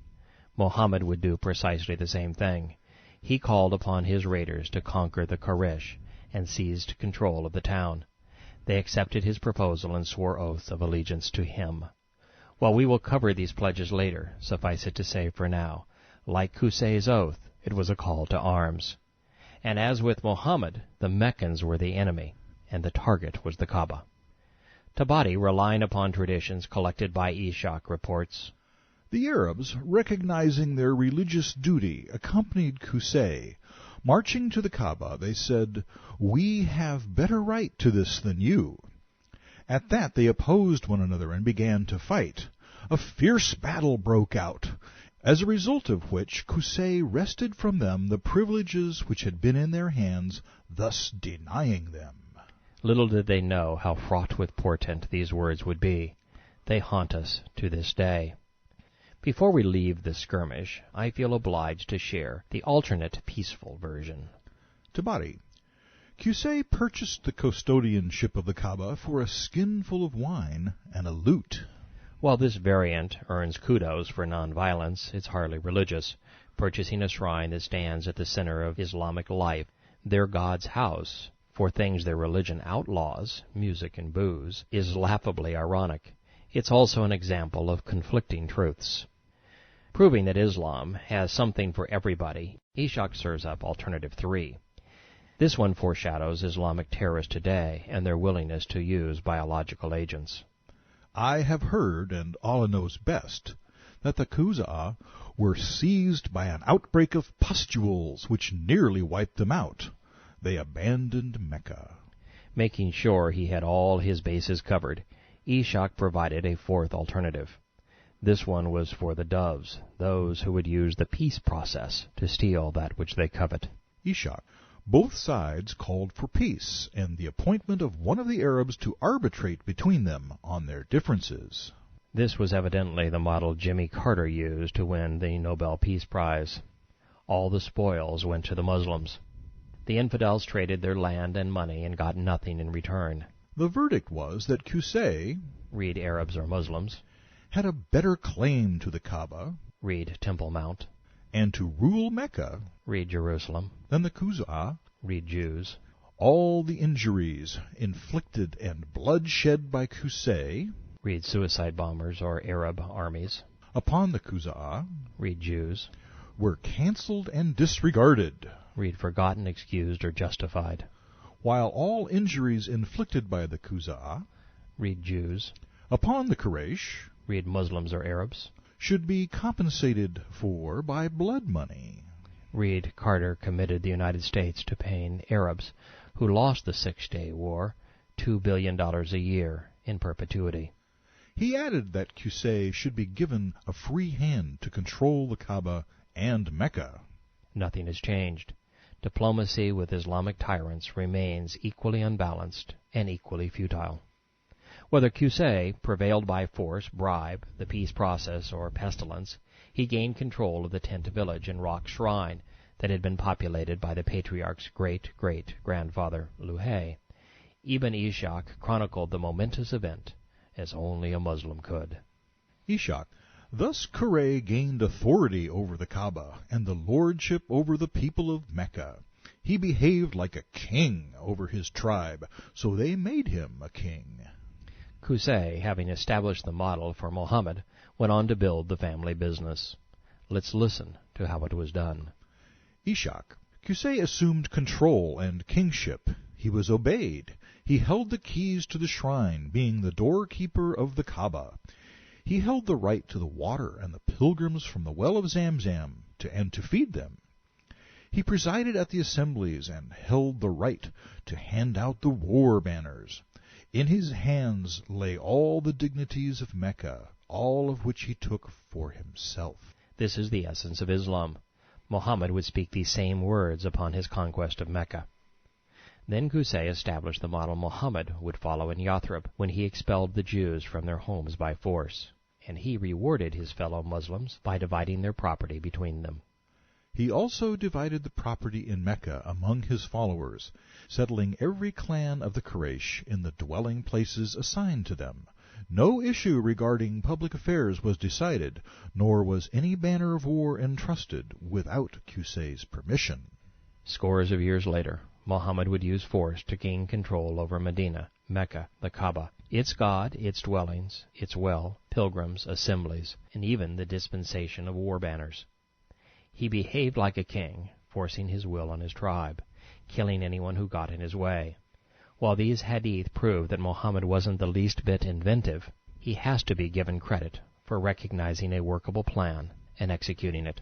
Muhammad would do precisely the same thing. He called upon his raiders to conquer the Quraysh and seized control of the town. They accepted his proposal and swore oaths of allegiance to him. While we will cover these pledges later, suffice it to say for now, like Qusay's oath, it was a call to arms. And as with Muhammad, the Meccans were the enemy, and the target was the Kaaba. Tabari, relying upon traditions collected by Ishaq, reports, The Arabs, recognizing their religious duty, accompanied Qusay. Marching to the Kaaba, they said, "We have better right to this than you." At that they opposed one another and began to fight. A fierce battle broke out, as a result of which Qusayy wrested from them the privileges which had been in their hands, thus denying them. Little did they know how fraught with portent these words would be. They haunt us to this day. Before we leave the skirmish, I feel obliged to share the alternate peaceful version. Tabari. Qusayy purchased the custodianship of the Kaaba for a skinful of wine and a lute. While this variant earns kudos for nonviolence, it's hardly religious, purchasing a shrine that stands at the center of Islamic life, their God's house, for things their religion outlaws, music and booze, is laughably ironic. It's also an example of conflicting truths. Proving that Islam has something for everybody, Ishaq serves up alternative 3. This one foreshadows Islamic terrorists today and their willingness to use biological agents. I have heard, and Allah knows best, that the Qusayy were seized by an outbreak of pustules which nearly wiped them out. They abandoned Mecca. Making sure he had all his bases covered, Ishaq provided a 4th alternative. This one was for the doves, those who would use the peace process to steal that which they covet. Ishaq. Both sides called for peace and the appointment of one of the Arabs to arbitrate between them on their differences. This was evidently the model Jimmy Carter used to win the Nobel Peace Prize. All the spoils went to the Muslims. The infidels traded their land and money and got nothing in return. The verdict was that Qusayy, read Arabs or Muslims, had a better claim to the Kaaba, read Temple Mount, and to rule Mecca, read Jerusalem, than the Qusayy, read Jews. All the injuries inflicted and blood shed by Qusayy, read suicide bombers or Arab armies, upon the Qusayy, read Jews, were cancelled and disregarded, read forgotten, excused, or justified. While all injuries inflicted by the Qusayy, read Jews, upon the Quraysh, read Muslims or Arabs, should be compensated for by blood money. Read Carter committed the United States to paying Arabs, who lost the Six-Day War, $2 billion a year in perpetuity. He added that Qusayy should be given a free hand to control the Kaaba and Mecca. Nothing has changed. Diplomacy with Islamic tyrants remains equally unbalanced and equally futile. Whether Qusayy prevailed by force, bribe, the peace process, or pestilence, he gained control of the tent village and rock shrine that had been populated by the patriarch's great-great-grandfather, Luhay. Ibn Ishaq chronicled the momentous event as only a Muslim could. Ishaq. Thus Qusayy gained authority over the Kaaba and the lordship over the people of Mecca. He behaved like a king over his tribe, so they made him a king. Qusayy, having established the model for Muhammad, went on to build the family business. Let's listen to how it was done. Ishaq. Qusayy assumed control and kingship. He was obeyed. He held the keys to the shrine, being the doorkeeper of the Kaaba. He held the right to the water and the pilgrims from the well of Zamzam, and to feed them. He presided at the assemblies and held the right to hand out the war banners. In his hands lay all the dignities of Mecca, all of which he took for himself. This is the essence of Islam. Muhammad would speak these same words upon his conquest of Mecca. Then Qusayy established the model Muhammad would follow in Yathrib when he expelled the Jews from their homes by force, and he rewarded his fellow Muslims by dividing their property between them. He also divided the property in Mecca among his followers, settling every clan of the Quraysh in the dwelling places assigned to them. No issue regarding public affairs was decided, nor was any banner of war entrusted without Qusayy's permission. Scores of years later, Muhammad would use force to gain control over Medina, Mecca, the Kaaba, its God, its dwellings, its well, pilgrims, assemblies, and even the dispensation of war banners. He behaved like a king, forcing his will on his tribe, killing anyone who got in his way. While these hadith prove that Muhammad wasn't the least bit inventive, he has to be given credit for recognizing a workable plan and executing it.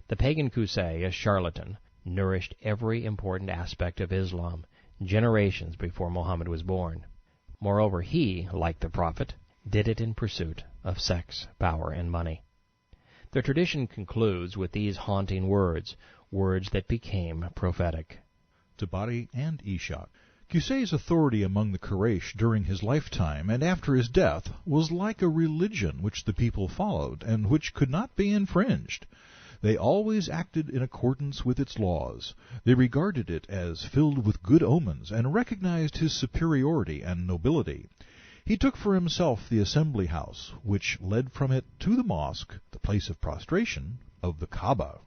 The pagan Qusayy, a charlatan, nourished every important aspect of Islam generations before Muhammad was born. Moreover, he, like the Prophet, did it in pursuit of sex, power, and money. The tradition concludes with these haunting words, words that became prophetic. Tabari and Ishaq. Qusayy's authority among the Quraysh during his lifetime and after his death was like a religion which the people followed and which could not be infringed. They always acted in accordance with its laws. They regarded it as filled with good omens and recognized his superiority and nobility. He took for himself the assembly house, which led from it to the mosque, the place of prostration, of the Kaaba.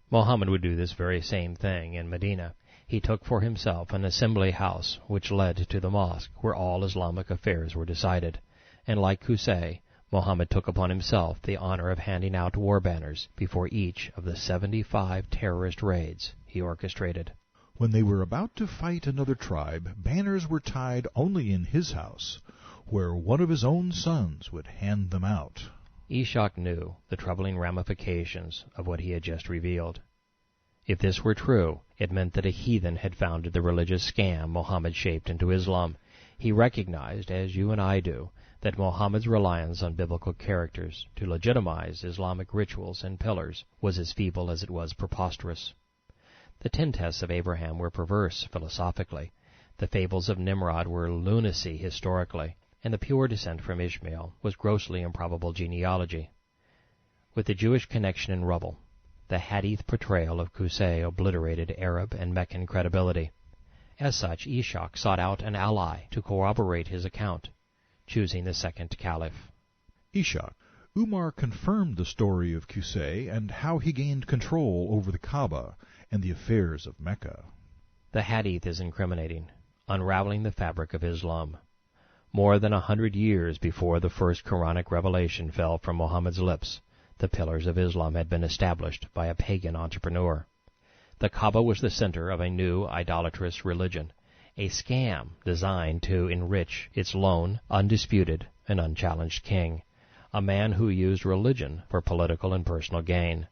Muhammad would do this very same thing in Medina. He took for himself an assembly house which led to the mosque, where all Islamic affairs were decided. And like Qusayy, Muhammad took upon himself the honor of handing out war banners before each of the 75 terrorist raids he orchestrated. When they were about to fight another tribe, banners were tied only in his house, where one of his own sons would hand them out. Ishaq knew the troubling ramifications of what he had just revealed. If this were true, it meant that a heathen had founded the religious scam Muhammad shaped into Islam. He recognized, as you and I do, that Muhammad's reliance on biblical characters to legitimize Islamic rituals and pillars was as feeble as it was preposterous. The 10 tests of Abraham were perverse philosophically, the fables of Nimrod were lunacy historically, and the pure descent from Ishmael was grossly improbable genealogy. With the Jewish connection in rubble, the hadith portrayal of Qusayy obliterated Arab and Meccan credibility. As such, Ishaq sought out an ally to corroborate his account, choosing the second caliph. Ishaq. Umar confirmed the story of Qusayy and how he gained control over the Kaaba and the affairs of Mecca. The hadith is incriminating, unraveling the fabric of Islam. More than 100 years before the first Quranic revelation fell from Muhammad's lips, the pillars of Islam had been established by a pagan entrepreneur. The Kaaba was the center of a new idolatrous religion, a scam designed to enrich its lone, undisputed, and unchallenged king, a man who used religion for political and personal gain.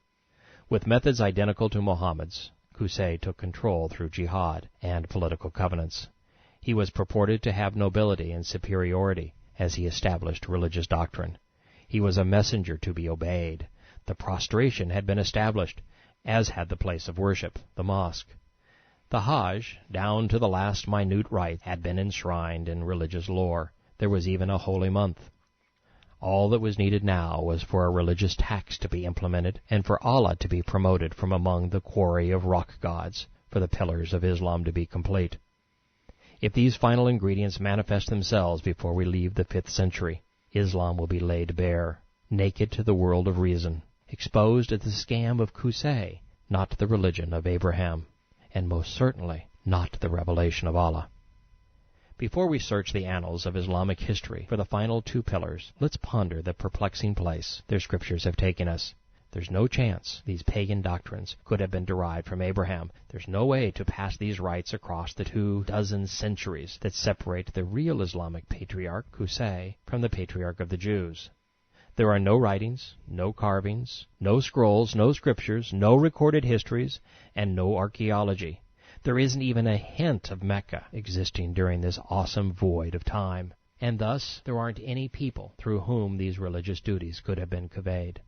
With methods identical to Muhammad's, Qusayy took control through jihad and political covenants. He was purported to have nobility and superiority as he established religious doctrine. He was a messenger to be obeyed. The prostration had been established, as had the place of worship, the mosque. The Hajj, down to the last minute rite, had been enshrined in religious lore. There was even a holy month. All that was needed now was for a religious tax to be implemented, and for Allah to be promoted from among the quarry of rock gods, for the pillars of Islam to be complete. If these final ingredients manifest themselves before we leave the 5th century, Islam will be laid bare, naked to the world of reason, exposed as the scam of Qusayy, not the religion of Abraham, and most certainly not the revelation of Allah. Before we search the annals of Islamic history for the final 2 pillars, let's ponder the perplexing place their scriptures have taken us. There's no chance these pagan doctrines could have been derived from Abraham. There's no way to pass these rites across the 24 centuries that separate the real Islamic patriarch, Qusayy, from the patriarch of the Jews. There are no writings, no carvings, no scrolls, no scriptures, no recorded histories, and no archaeology. There isn't even a hint of Mecca existing during this awesome void of time, and thus there aren't any people through whom these religious duties could have been conveyed.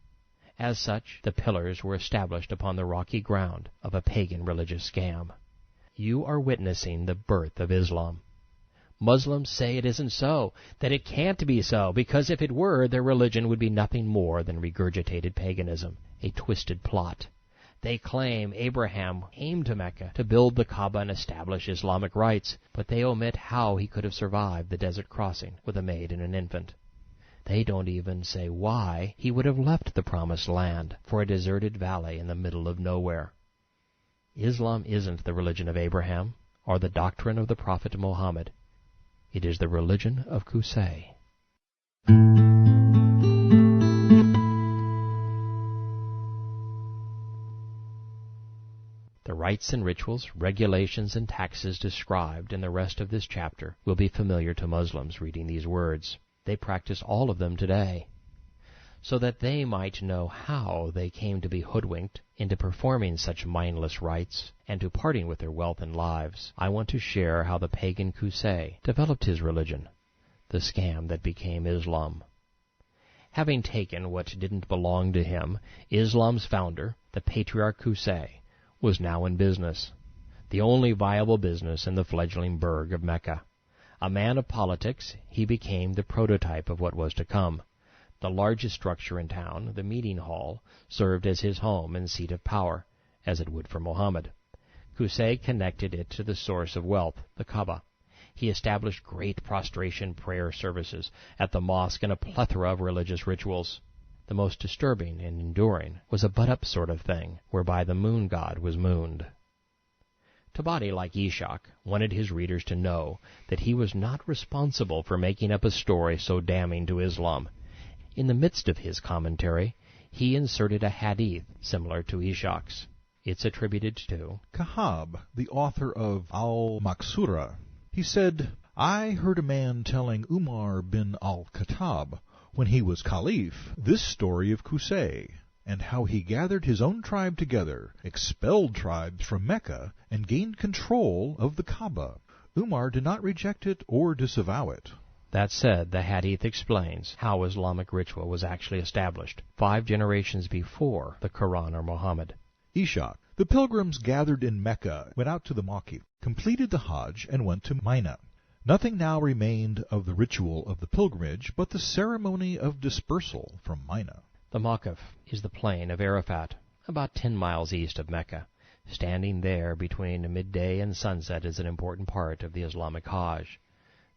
As such, the pillars were established upon the rocky ground of a pagan religious scam. You are witnessing the birth of Islam. Muslims say it isn't so, that it can't be so, because if it were, their religion would be nothing more than regurgitated paganism, a twisted plot. They claim Abraham came to Mecca to build the Kaaba and establish Islamic rites, but they omit how he could have survived the desert crossing with a maid and an infant. They don't even say why he would have left the promised land for a deserted valley in the middle of nowhere. Islam isn't the religion of Abraham or the doctrine of the Prophet Muhammad. It is the religion of Qusayy. The rites and rituals, regulations and taxes described in the rest of this chapter will be familiar to Muslims reading these words. They practice all of them today. So that they might know how they came to be hoodwinked into performing such mindless rites and to parting with their wealth and lives, I want to share how the pagan Qusayy developed his religion, the scam that became Islam. Having taken what didn't belong to him, Islam's founder, the Patriarch Qusayy, was now in business, the only viable business in the fledgling burg of Mecca. A man of politics, he became the prototype of what was to come. The largest structure in town, the meeting hall, served as his home and seat of power, as it would for Muhammad. Qusayy connected it to the source of wealth, the Kaaba. He established great prostration prayer services at the mosque and a plethora of religious rituals. The most disturbing and enduring was a butt-up sort of thing, whereby the moon god was mooned. Tabari, like Ishak, wanted his readers to know that he was not responsible for making up a story so damning to Islam. In the midst of his commentary, he inserted a hadith similar to Ishak's. It's attributed to Kahab, the author of Al-Maksura. He said, I heard a man telling Umar bin al-Khattab, when he was caliph, this story of Qusayy, and how he gathered his own tribe together, expelled tribes from Mecca, and gained control of the Kaaba. Umar did not reject it or disavow it. That said, the hadith explains how Islamic ritual was actually established 5 generations before the Quran or Muhammad. Ishaq. The pilgrims gathered in Mecca, went out to the Maqif, completed the Hajj, and went to Mina. Nothing now remained of the ritual of the pilgrimage but the ceremony of dispersal from Mina. The Maqif is the plain of Arafat, about 10 miles east of Mecca. Standing there between midday and sunset is an important part of the Islamic Hajj.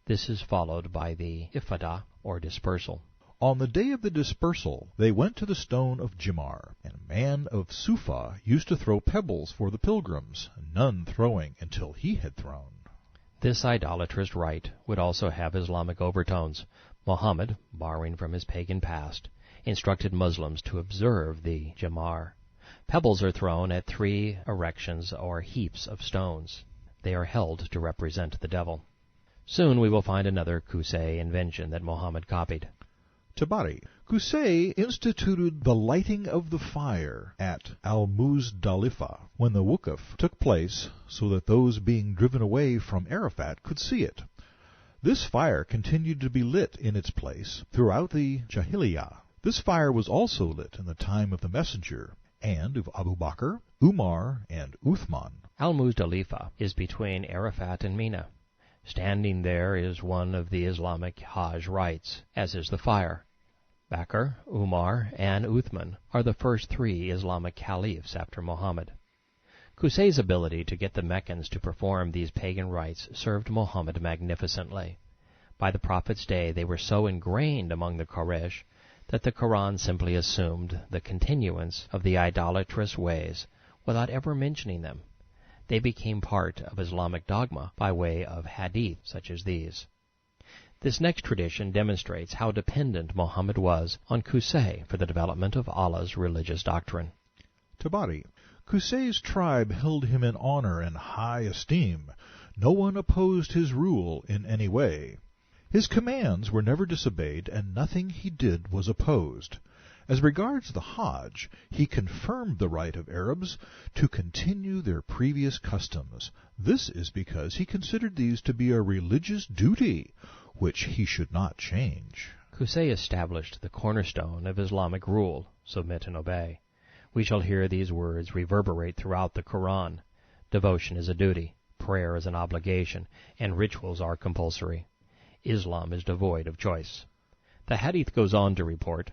This is followed by the Ifadah, or dispersal. On the day of the dispersal, they went to the stone of Jimar, and a man of Sufa used to throw pebbles for the pilgrims, none throwing until he had thrown. This idolatrous rite would also have Islamic overtones. Muhammad, borrowing from his pagan past, instructed Muslims to observe the Jimar. Pebbles are thrown at 3 erections or heaps of stones. They are held to represent the devil. Soon we will find another Qusayy invention that Muhammad copied. Tabari. Qusayy instituted the lighting of the fire at Al-Muzdalifah when the Wukuf took place so that those being driven away from Arafat could see it. This fire continued to be lit in its place throughout the Jahiliyyah. This fire was also lit in the time of the Messenger and of Abu Bakr, Umar, and Uthman. Al-Muzdalifah is between Arafat and Mina. Standing there is one of the Islamic Hajj rites, as is the fire. Bakr, Umar, and Uthman are the first 3 Islamic caliphs after Muhammad. Qusayy's ability to get the Meccans to perform these pagan rites served Muhammad magnificently. By the Prophet's day they were so ingrained among the Quraysh that the Quran simply assumed the continuance of the idolatrous ways without ever mentioning them. They became part of Islamic dogma by way of hadith such as these. This next tradition demonstrates how dependent Muhammad was on Qusayy for the development of Allah's religious doctrine. Tabari. Qusayy's tribe held him in honor and high esteem. No one opposed his rule in any way. His commands were never disobeyed, and nothing he did was opposed. As regards the Hajj, he confirmed the right of Arabs to continue their previous customs. This is because he considered these to be a religious duty, which he should not change. Qusayy established the cornerstone of Islamic rule, submit and obey. We shall hear these words reverberate throughout the Quran. Devotion is a duty, prayer is an obligation, and rituals are compulsory. Islam is devoid of choice. The hadith goes on to report,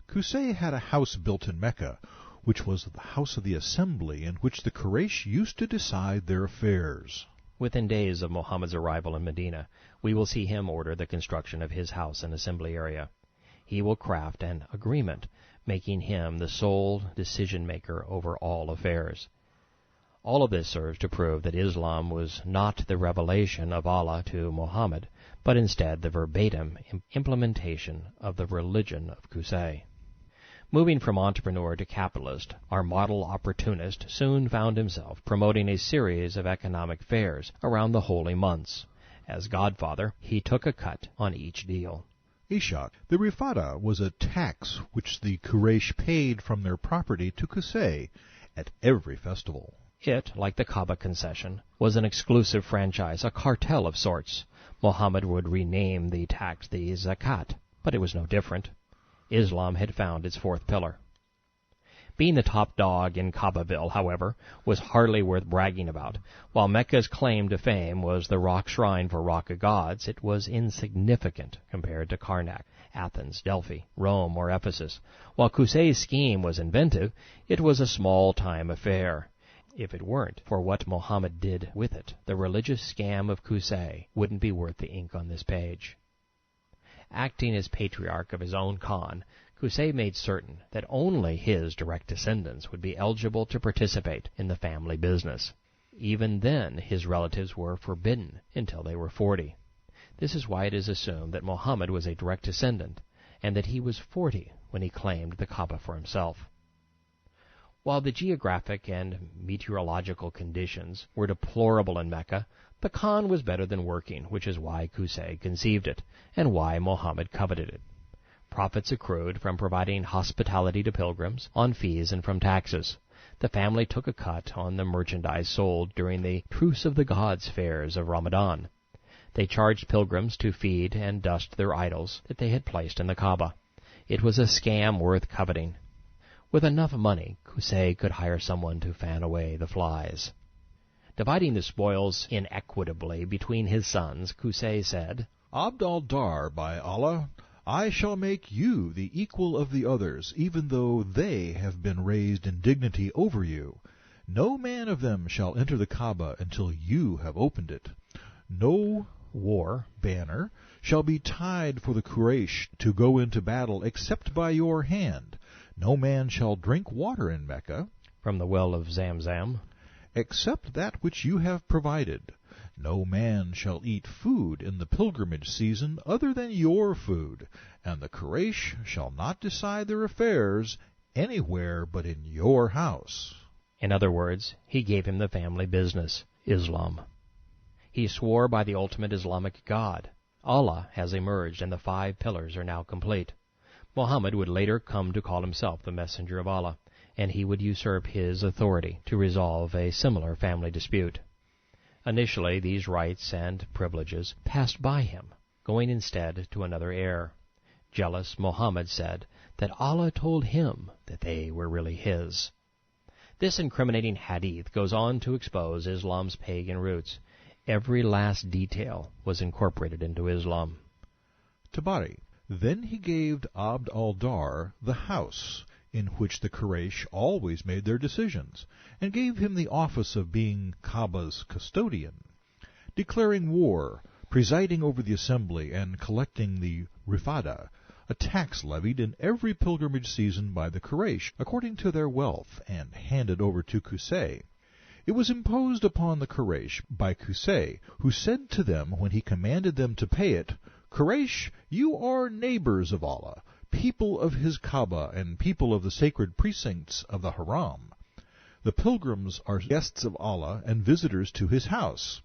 Qusayy had a house built in Mecca, which was the house of the assembly in which the Quraysh used to decide their affairs. Within days of Muhammad's arrival in Medina, we will see him order the construction of his house and assembly area. He will craft an agreement, making him the sole decision-maker over all affairs. All of this serves to prove that Islam was not the revelation of Allah to Muhammad, but instead the verbatim implementation of the religion of Qusayy. Moving from entrepreneur to capitalist, our model opportunist soon found himself promoting a series of economic fairs around the holy months. As godfather, he took a cut on each deal. Ishaq. The rifada was a tax which the Quraysh paid from their property to Qusayy at every festival. It, like the Kaaba concession, was an exclusive franchise, a cartel of sorts. Muhammad would rename the tax the zakat, but it was no different. Islam had found its fourth pillar. Being the top dog in Kaabaville, however, was hardly worth bragging about. While Mecca's claim to fame was the rock shrine for rock gods, it was insignificant compared to Karnak, Athens, Delphi, Rome, or Ephesus. While Qusayy's scheme was inventive, it was a small-time affair. If it weren't for what Muhammad did with it, the religious scam of Qusayy wouldn't be worth the ink on this page. Acting as patriarch of his own Khan, Qusayy made certain that only his direct descendants would be eligible to participate in the family business. Even then, his relatives were forbidden until they were 40. This is why it is assumed that Muhammad was a direct descendant, and that he was 40 when he claimed the Kaaba for himself. While the geographic and meteorological conditions were deplorable in Mecca, the Khan was better than working, which is why Qusayy conceived it, and why Muhammad coveted it. Profits accrued from providing hospitality to pilgrims, on fees and from taxes. The family took a cut on the merchandise sold during the Truce of the Gods fairs of Ramadan. They charged pilgrims to feed and dust their idols that they had placed in the Kaaba. It was a scam worth coveting. With enough money, Qusayy could hire someone to fan away the flies. Dividing the spoils inequitably between his sons, Qusayy said, Abd al-Dar, by Allah, I shall make you the equal of the others, even though they have been raised in dignity over you. No man of them shall enter the Kaaba until you have opened it. No war banner shall be tied for the Quraysh to go into battle except by your hand. No man shall drink water in Mecca, from the well of Zamzam, except that which you have provided. No man shall eat food in the pilgrimage season other than your food, and the Quraysh shall not decide their affairs anywhere but in your house. In other words, he gave him the family business, Islam. He swore by the ultimate Islamic God. Allah has emerged, and the 5 pillars are now complete. Muhammad would later come to call himself the messenger of Allah, and he would usurp his authority to resolve a similar family dispute. Initially, these rights and privileges passed by him, going instead to another heir. Jealous, Muhammad said that Allah told him that they were really his. This incriminating hadith goes on to expose Islam's pagan roots. Every last detail was incorporated into Islam. Tabari. Then he gave Abd al-Dar the house in which the Quraysh always made their decisions, and gave him the office of being Kaaba's custodian, declaring war, presiding over the assembly, and collecting the rifada, a tax levied in every pilgrimage season by the Quraysh, according to their wealth, and handed over to Qusayy. It was imposed upon the Quraysh by Qusayy, who said to them when he commanded them to pay it, Quraysh, you are neighbors of Allah, people of his Kaaba, and people of the sacred precincts of the Haram. The pilgrims are guests of Allah and visitors to his house.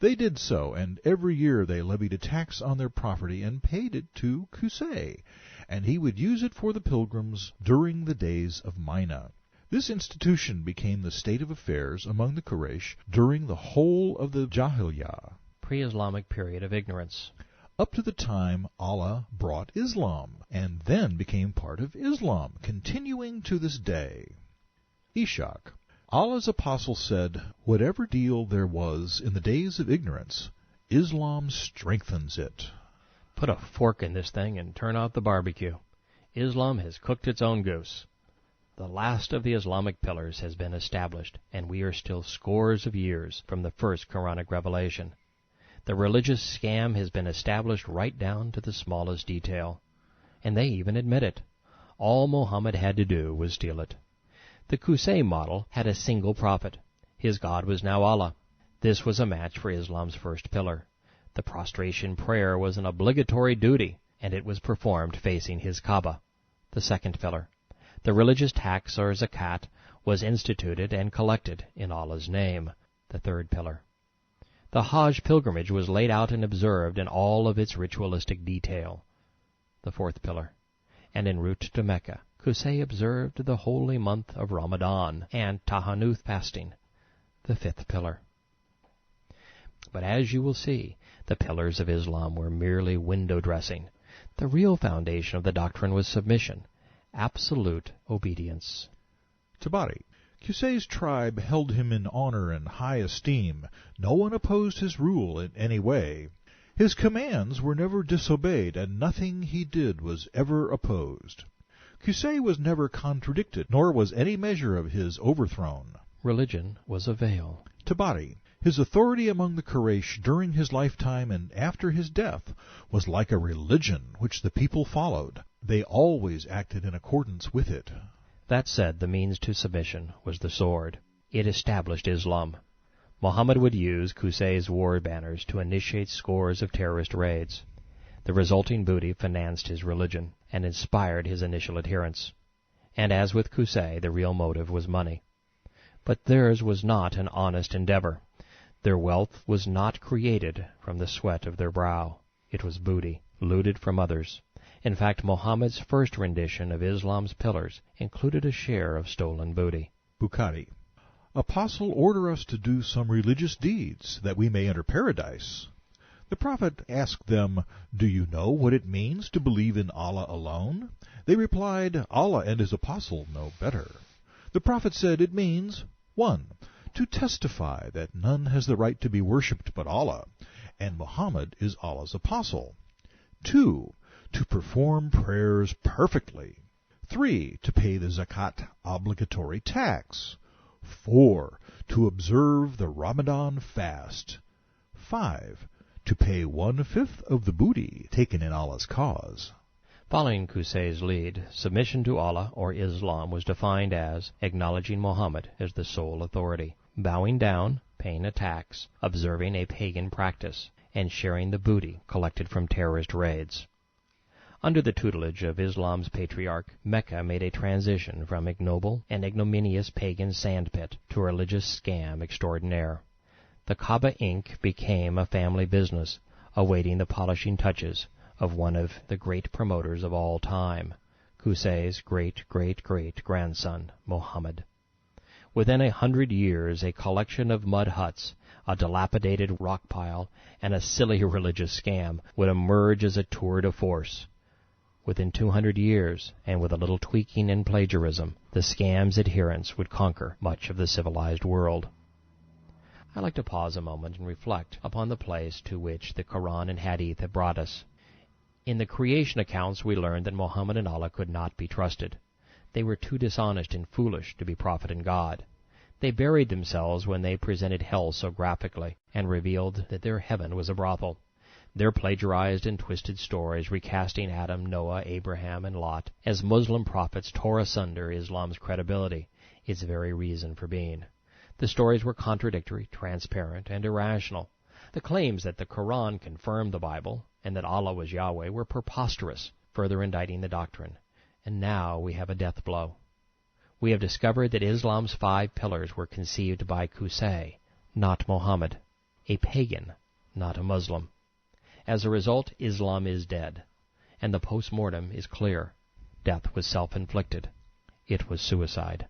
They did so, and every year they levied a tax on their property and paid it to Qusayy, and he would use it for the pilgrims during the days of Mina. This institution became the state of affairs among the Quraysh during the whole of the Jahiliyyah, pre-Islamic period of ignorance, up to the time Allah brought Islam, and then became part of Islam, continuing to this day. Ishaq. Allah's apostle said, whatever deal there was in the days of ignorance, Islam strengthens it. Put a fork in this thing and turn out the barbecue. Islam has cooked its own goose. The last of the Islamic pillars has been established, and we are still scores of years from the first Quranic revelation. The religious scam has been established right down to the smallest detail, and they even admit it. All Muhammad had to do was steal it. The Qusayy model had a single prophet. His God was now Allah. This was a match for Islam's first pillar. The prostration prayer was an obligatory duty, and it was performed facing his Kaaba, the second pillar. The religious tax, or zakat, was instituted and collected in Allah's name, the third pillar. The Hajj pilgrimage was laid out and observed in all of its ritualistic detail, the fourth pillar. And en route to Mecca, Qusayy observed the holy month of Ramadan and Tahanuth fasting, the fifth pillar. But as you will see, the pillars of Islam were merely window dressing. The real foundation of the doctrine was submission, absolute obedience. Tabari. Qusayy's tribe held him in honor and high esteem. No one opposed his rule in any way. His commands were never disobeyed, and nothing he did was ever opposed. Qusayy was never contradicted, nor was any measure of his overthrown. Religion was a veil. Tabari. His authority among the Quraysh during his lifetime and after his death was like a religion which the people followed. They always acted in accordance with it. That said, the means to submission was the sword. It established Islam. Muhammad would use Qusayy's war banners to initiate scores of terrorist raids. The resulting booty financed his religion and inspired his initial adherents. And as with Qusayy, the real motive was money. But theirs was not an honest endeavor. Their wealth was not created from the sweat of their brow. It was booty, looted from others. In fact, Muhammad's first rendition of Islam's pillars included a share of stolen booty. Bukhari. Apostle, order us to do some religious deeds, that we may enter paradise. The Prophet asked them, Do you know what it means to believe in Allah alone? They replied, Allah and His Apostle know better. The Prophet said, It means, 1. To testify that none has the right to be worshipped but Allah, and Muhammad is Allah's Apostle. 2. To perform prayers perfectly. 3. To pay the zakat obligatory tax. 4. To observe the Ramadan fast. 5. To pay 1/5 of the booty taken in Allah's cause. Following Qusayy's lead, submission to Allah or Islam was defined as acknowledging Muhammad as the sole authority, bowing down, paying a tax, observing a pagan practice, and sharing the booty collected from terrorist raids. Under the tutelage of Islam's patriarch, Mecca made a transition from ignoble and ignominious pagan sandpit to a religious scam extraordinaire. The Kaaba Inc. became a family business, awaiting the polishing touches of one of the great promoters of all time, Qusayy's great-great-great-grandson, Muhammad. Within 100 years, a collection of mud huts, a dilapidated rock pile, and a silly religious scam would emerge as a tour de force. Within 200 years, and with a little tweaking and plagiarism, the scam's adherents would conquer much of the civilized world. I like to pause a moment and reflect upon the place to which the Quran and Hadith have brought us. In the creation accounts we learn that Muhammad and Allah could not be trusted. They were too dishonest and foolish to be prophet and God. They buried themselves when they presented hell so graphically, and revealed that their heaven was a brothel. Their plagiarized and twisted stories recasting Adam, Noah, Abraham, and Lot as Muslim prophets tore asunder Islam's credibility, its very reason for being. The stories were contradictory, transparent, and irrational. The claims that the Quran confirmed the Bible and that Allah was Yahweh were preposterous, further indicting the doctrine. And now we have a death blow. We have discovered that Islam's 5 pillars were conceived by Qusayy, not Muhammad, a pagan, not a Muslim. As a result, Islam is dead, and the post-mortem is clear. Death was self-inflicted. It was suicide.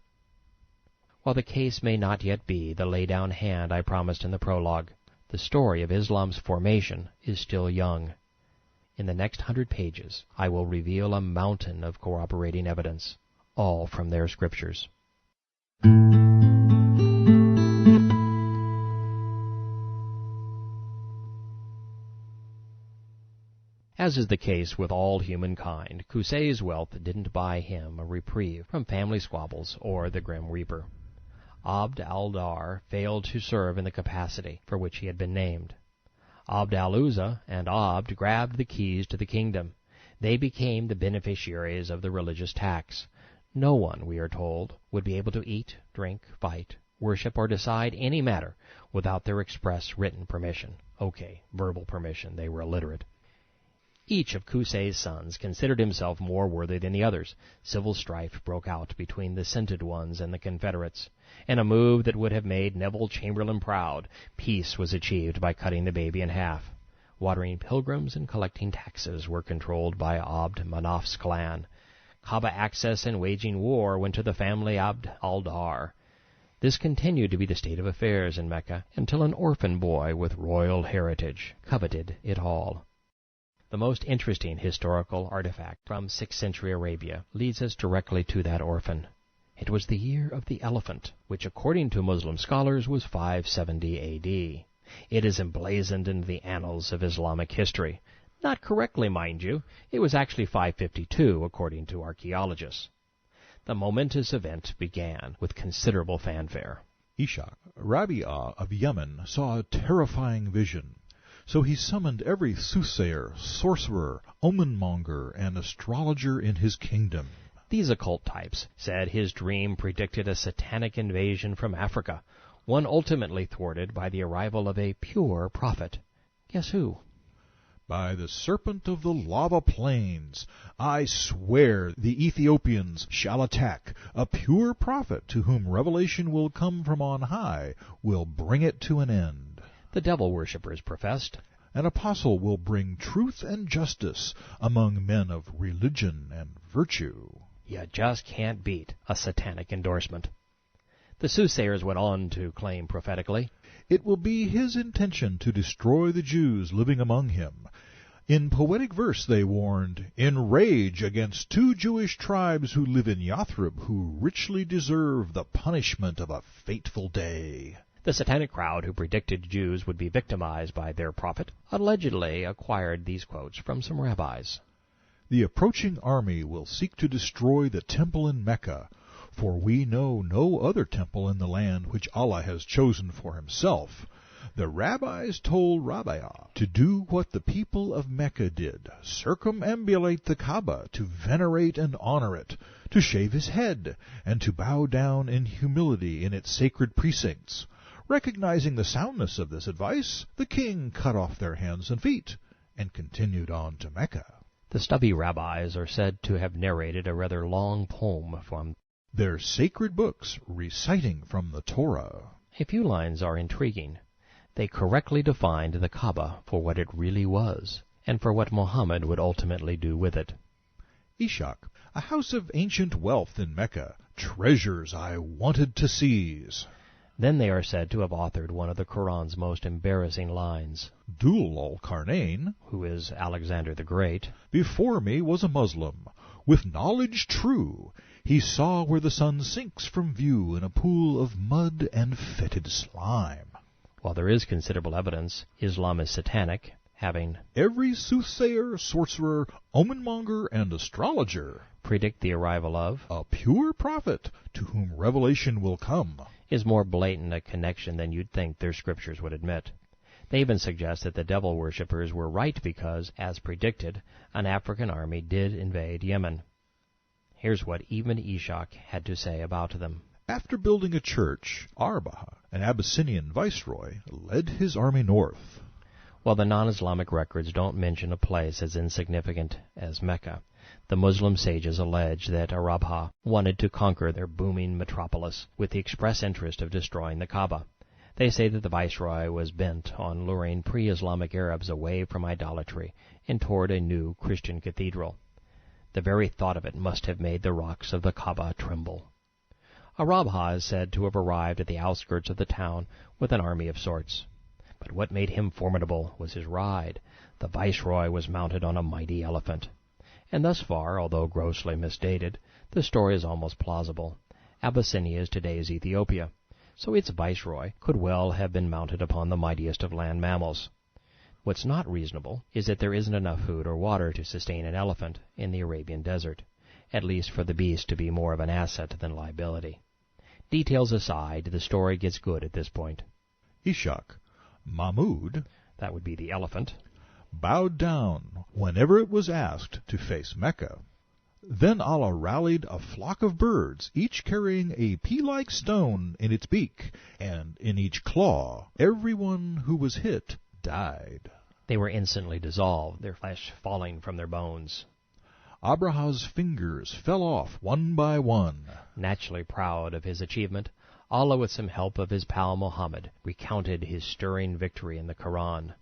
While the case may not yet be the lay-down hand I promised in the prologue, the story of Islam's formation is still young. In the next 100 pages, I will reveal a mountain of corroborating evidence, all from their scriptures. As is the case with all humankind, Qusayy's wealth didn't buy him a reprieve from family squabbles or the Grim Reaper. Abd al-Dar failed to serve in the capacity for which he had been named. Abd al-Uzza and Abd grabbed the keys to the kingdom. They became the beneficiaries of the religious tax. No one, we are told, would be able to eat, drink, fight, worship, or decide any matter without their express written permission. Okay, verbal permission, they were illiterate. Each of Qusayy's sons considered himself more worthy than the others. Civil strife broke out between the Scented Ones and the Confederates. In a move that would have made Neville Chamberlain proud, peace was achieved by cutting the baby in half. Watering pilgrims and collecting taxes were controlled by Abd Manaf's clan. Kaaba access and waging war went to the family Abd al-Dar. This continued to be the state of affairs in Mecca until an orphan boy with royal heritage coveted it all. The most interesting historical artifact from 6th century Arabia leads us directly to that orphan. It was the year of the elephant, which according to Muslim scholars was 570 A.D. It is emblazoned in the annals of Islamic history. Not correctly, mind you. It was actually 552, according to archaeologists. The momentous event began with considerable fanfare. Ishaq, Rabi'ah of Yemen, saw a terrifying vision. So he summoned every soothsayer, sorcerer, omen-monger, and astrologer in his kingdom. These occult types said his dream predicted a satanic invasion from Africa, one ultimately thwarted by the arrival of a pure prophet. Guess who? By the serpent of the lava plains, I swear the Ethiopians shall attack. A pure prophet to whom revelation will come from on high will bring it to an end. The devil worshippers professed. An apostle will bring truth and justice among men of religion and virtue. You just can't beat a satanic endorsement. The soothsayers went on to claim prophetically, it will be his intention to destroy the Jews living among him. In poetic verse they warned, in rage against 2 Jewish tribes who live in Yathrib, who richly deserve the punishment of a fateful day. The satanic crowd who predicted Jews would be victimized by their prophet allegedly acquired these quotes from some rabbis. The approaching army will seek to destroy the temple in Mecca, for we know no other temple in the land which Allah has chosen for himself. The rabbis told Rabi'ah to do what the people of Mecca did, circumambulate the Kaaba, to venerate and honor it, to shave his head, and to bow down in humility in its sacred precincts. Recognizing the soundness of this advice, the king cut off their hands and feet, and continued on to Mecca. The stubby rabbis are said to have narrated a rather long poem from their sacred books, reciting from the Torah. A few lines are intriguing. They correctly defined the Kaaba for what it really was, and for what Muhammad would ultimately do with it. Ishaq, a house of ancient wealth in Mecca, treasures I wanted to seize. Then they are said to have authored one of the Quran's most embarrassing lines. Dul al-Qarnayn, who is Alexander the Great, before me was a Muslim, with knowledge true. He saw where the sun sinks from view in a pool of mud and fetid slime. While there is considerable evidence Islam is satanic, having every soothsayer, sorcerer, omenmonger, and astrologer predict the arrival of a pure prophet to whom revelation will come, is more blatant a connection than you'd think their scriptures would admit. They even suggest that the devil worshippers were right because, as predicted, an African army did invade Yemen. Here's what even Ishaq had to say about them. After building a church, Arbaha, an Abyssinian viceroy, led his army north. While the non-Islamic records don't mention a place as insignificant as Mecca, the Muslim sages allege that Arabha wanted to conquer their booming metropolis with the express interest of destroying the Kaaba. They say that the viceroy was bent on luring pre-Islamic Arabs away from idolatry and toward a new Christian cathedral. The very thought of it must have made the rocks of the Kaaba tremble. Arabha is said to have arrived at the outskirts of the town with an army of sorts. But what made him formidable was his ride. The viceroy was mounted on a mighty elephant. And thus far, although grossly misdated, the story is almost plausible. Abyssinia is today's Ethiopia, so its viceroy could well have been mounted upon the mightiest of land mammals. What's not reasonable is that there isn't enough food or water to sustain an elephant in the Arabian desert, at least for the beast to be more of an asset than liability. Details aside, the story gets good at this point. Ishaq, Mahmud, that would be the elephant, bowed down whenever it was asked to face Mecca. Then Allah rallied a flock of birds, each carrying a pea-like stone in its beak, and in each claw. Everyone who was hit died. They were instantly dissolved, their flesh falling from their bones. Abraha's fingers fell off one by one. Naturally proud of his achievement, Allah, with some help of his pal Muhammad, recounted his stirring victory in the Quran.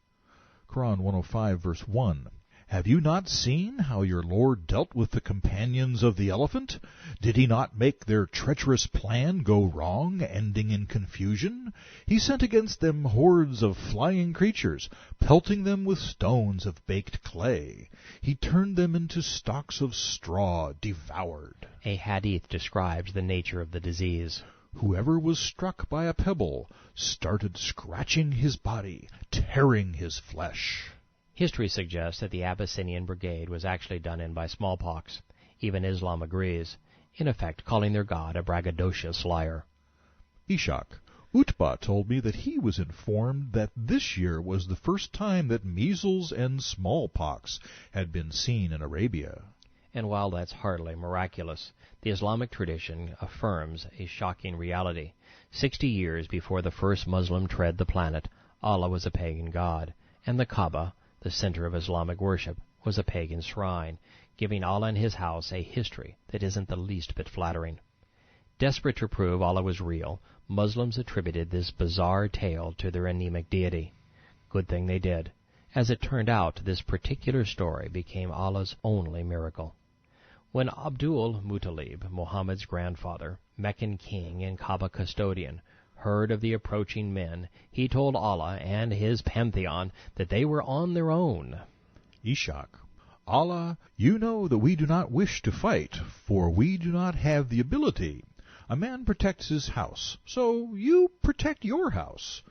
Quran 105, verse 1. Have you not seen how your Lord dealt with the companions of the elephant? Did he not make their treacherous plan go wrong, ending in confusion? He sent against them hordes of flying creatures, pelting them with stones of baked clay. He turned them into stalks of straw, devoured. A hadith describes the nature of the disease. Whoever was struck by a pebble started scratching his body, tearing his flesh. History suggests that the Abyssinian brigade was actually done in by smallpox. Even Islam agrees, in effect calling their god a braggadocious liar. Ishak, Utbah told me that he was informed that this year was the first time that measles and smallpox had been seen in Arabia. And while that's hardly miraculous, the Islamic tradition affirms a shocking reality. 60 years before the first Muslim tread the planet, Allah was a pagan god, and the Kaaba, the center of Islamic worship, was a pagan shrine, giving Allah and his house a history that isn't the least bit flattering. Desperate to prove Allah was real, Muslims attributed this bizarre tale to their anemic deity. Good thing they did. As it turned out, this particular story became Allah's only miracle. When Abdul Muttalib, Muhammad's grandfather, Meccan king and Kaaba custodian, heard of the approaching men, he told Allah and his pantheon that they were on their own. Ishak, Allah, you know that we do not wish to fight, for we do not have the ability. A man protects his house, so you protect your house.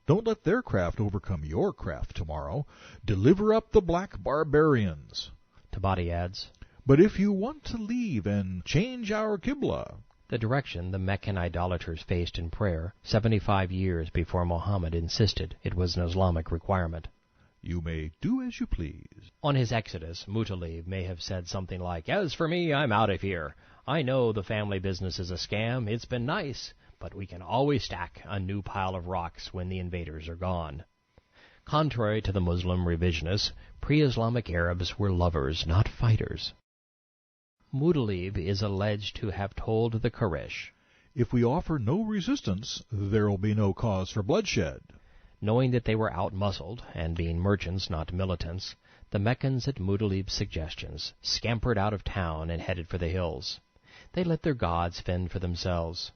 Don't let their craft overcome your craft tomorrow. Deliver up the black barbarians. Tabari adds, But if you want to leave and change our Qibla, the direction the Meccan idolaters faced in prayer 75 years before Muhammad insisted it was an Islamic requirement. You may do as you please. On his exodus, Muttalib may have said something like, As for me, I'm out of here. I know the family business is a scam. It's been nice, but we can always stack a new pile of rocks when the invaders are gone. Contrary to the Muslim revisionists, pre-Islamic Arabs were lovers, not fighters. Muttalib is alleged to have told the Quraysh, If we offer no resistance, there will be no cause for bloodshed. Knowing that they were out-muscled, and being merchants, not militants, the Meccans at Muttalib's suggestions scampered out of town and headed for the hills. They let their gods fend for themselves.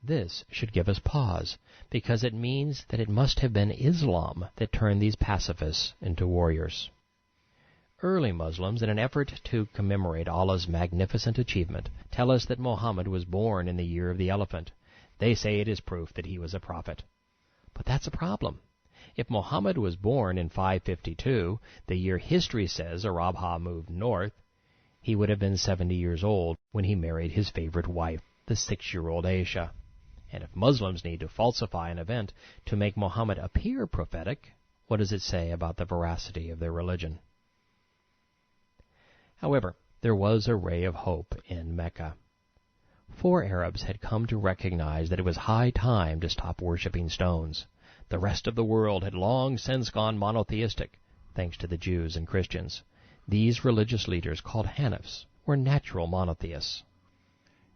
This should give us pause, because it means that it must have been Islam that turned these pacifists into warriors. Early Muslims, in an effort to commemorate Allah's magnificent achievement, tell us that Muhammad was born in the year of the elephant. They say it is proof that he was a prophet. But that's a problem. If Muhammad was born in 552, the year history says Arabha moved north, he would have been 70 years old when he married his favorite wife, the 6-year-old Aisha. And if Muslims need to falsify an event to make Muhammad appear prophetic, what does it say about the veracity of their religion? However, there was a ray of hope in Mecca. 4 Arabs had come to recognize that it was high time to stop worshipping stones. The rest of the world had long since gone monotheistic, thanks to the Jews and Christians. These religious leaders, called Hanifs, were natural monotheists.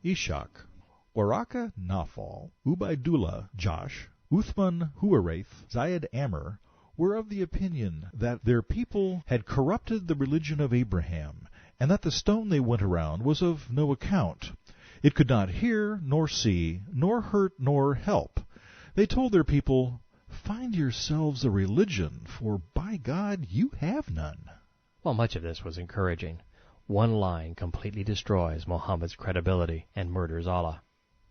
Ishak, Waraka Nafal, Ubaidullah Josh, Uthman Huaraith, Zayed Amr were of the opinion that their people had corrupted the religion of Abraham, and that the stone they went around was of no account. It could not hear, nor see, nor hurt, nor help. They told their people, Find yourselves a religion, for by God you have none. While much of this was encouraging, one line completely destroys Muhammad's credibility and murders Allah.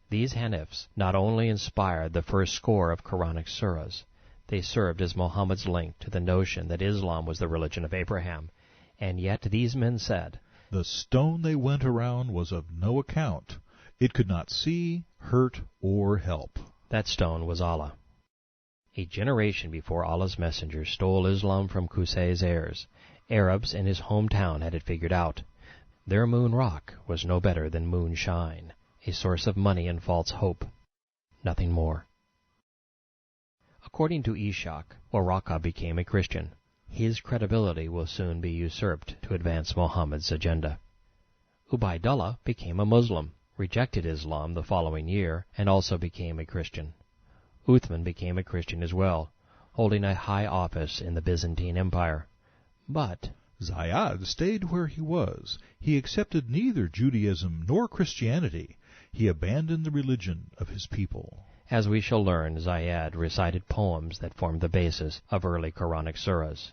These Hanifs not only inspired the first score of Quranic surahs, they served as Muhammad's link to the notion that Islam was the religion of Abraham, and yet these men said, The stone they went around was of no account. It could not see, hurt, or help. That stone was Allah. A generation before Allah's messenger stole Islam from Qusayy's heirs, Arabs in his hometown had it figured out. Their moon rock was no better than moonshine, a source of money and false hope. Nothing more. According to Ishak, Waraka became a Christian. His credibility will soon be usurped to advance Muhammad's agenda. Ubaidullah became a Muslim, rejected Islam the following year, and also became a Christian. Uthman became a Christian as well, holding a high office in the Byzantine Empire. But Zayed stayed where he was. He accepted neither Judaism nor Christianity. He abandoned the religion of his people. as we shall learn, Zayed recited poems that formed the basis of early Quranic surahs.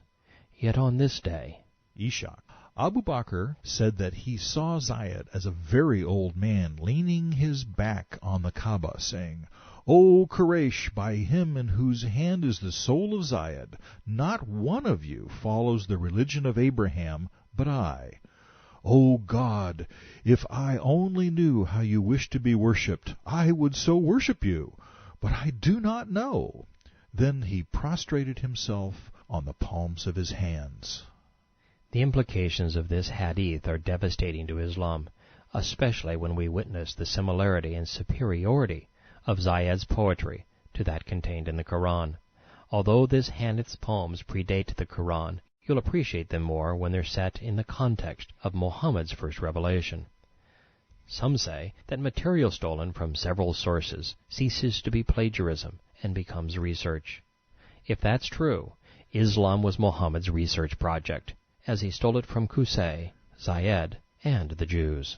Yet on this day, Ishaq. Abu Bakr said that he saw Zayed as a very old man leaning his back on the Kaaba, saying, O Quraysh, by him in whose hand is the soul of Zayed, not one of you follows the religion of Abraham, but I. O God, if I only knew how you wish to be worshipped, I would so worship you, but I do not know. Then he prostrated himself on the palms of his hands. the implications of this hadith are devastating to Islam, especially when we witness the similarity and superiority of Zayed's poetry to that contained in the Quran. Although this hadith's poems predate the Quran, you'll appreciate them more when they're set in the context of Muhammad's first revelation. Some say that material stolen from several sources ceases to be plagiarism and becomes research. If that's true, Islam was Muhammad's research project, as he stole it from Qusayy, Zayed, and the Jews.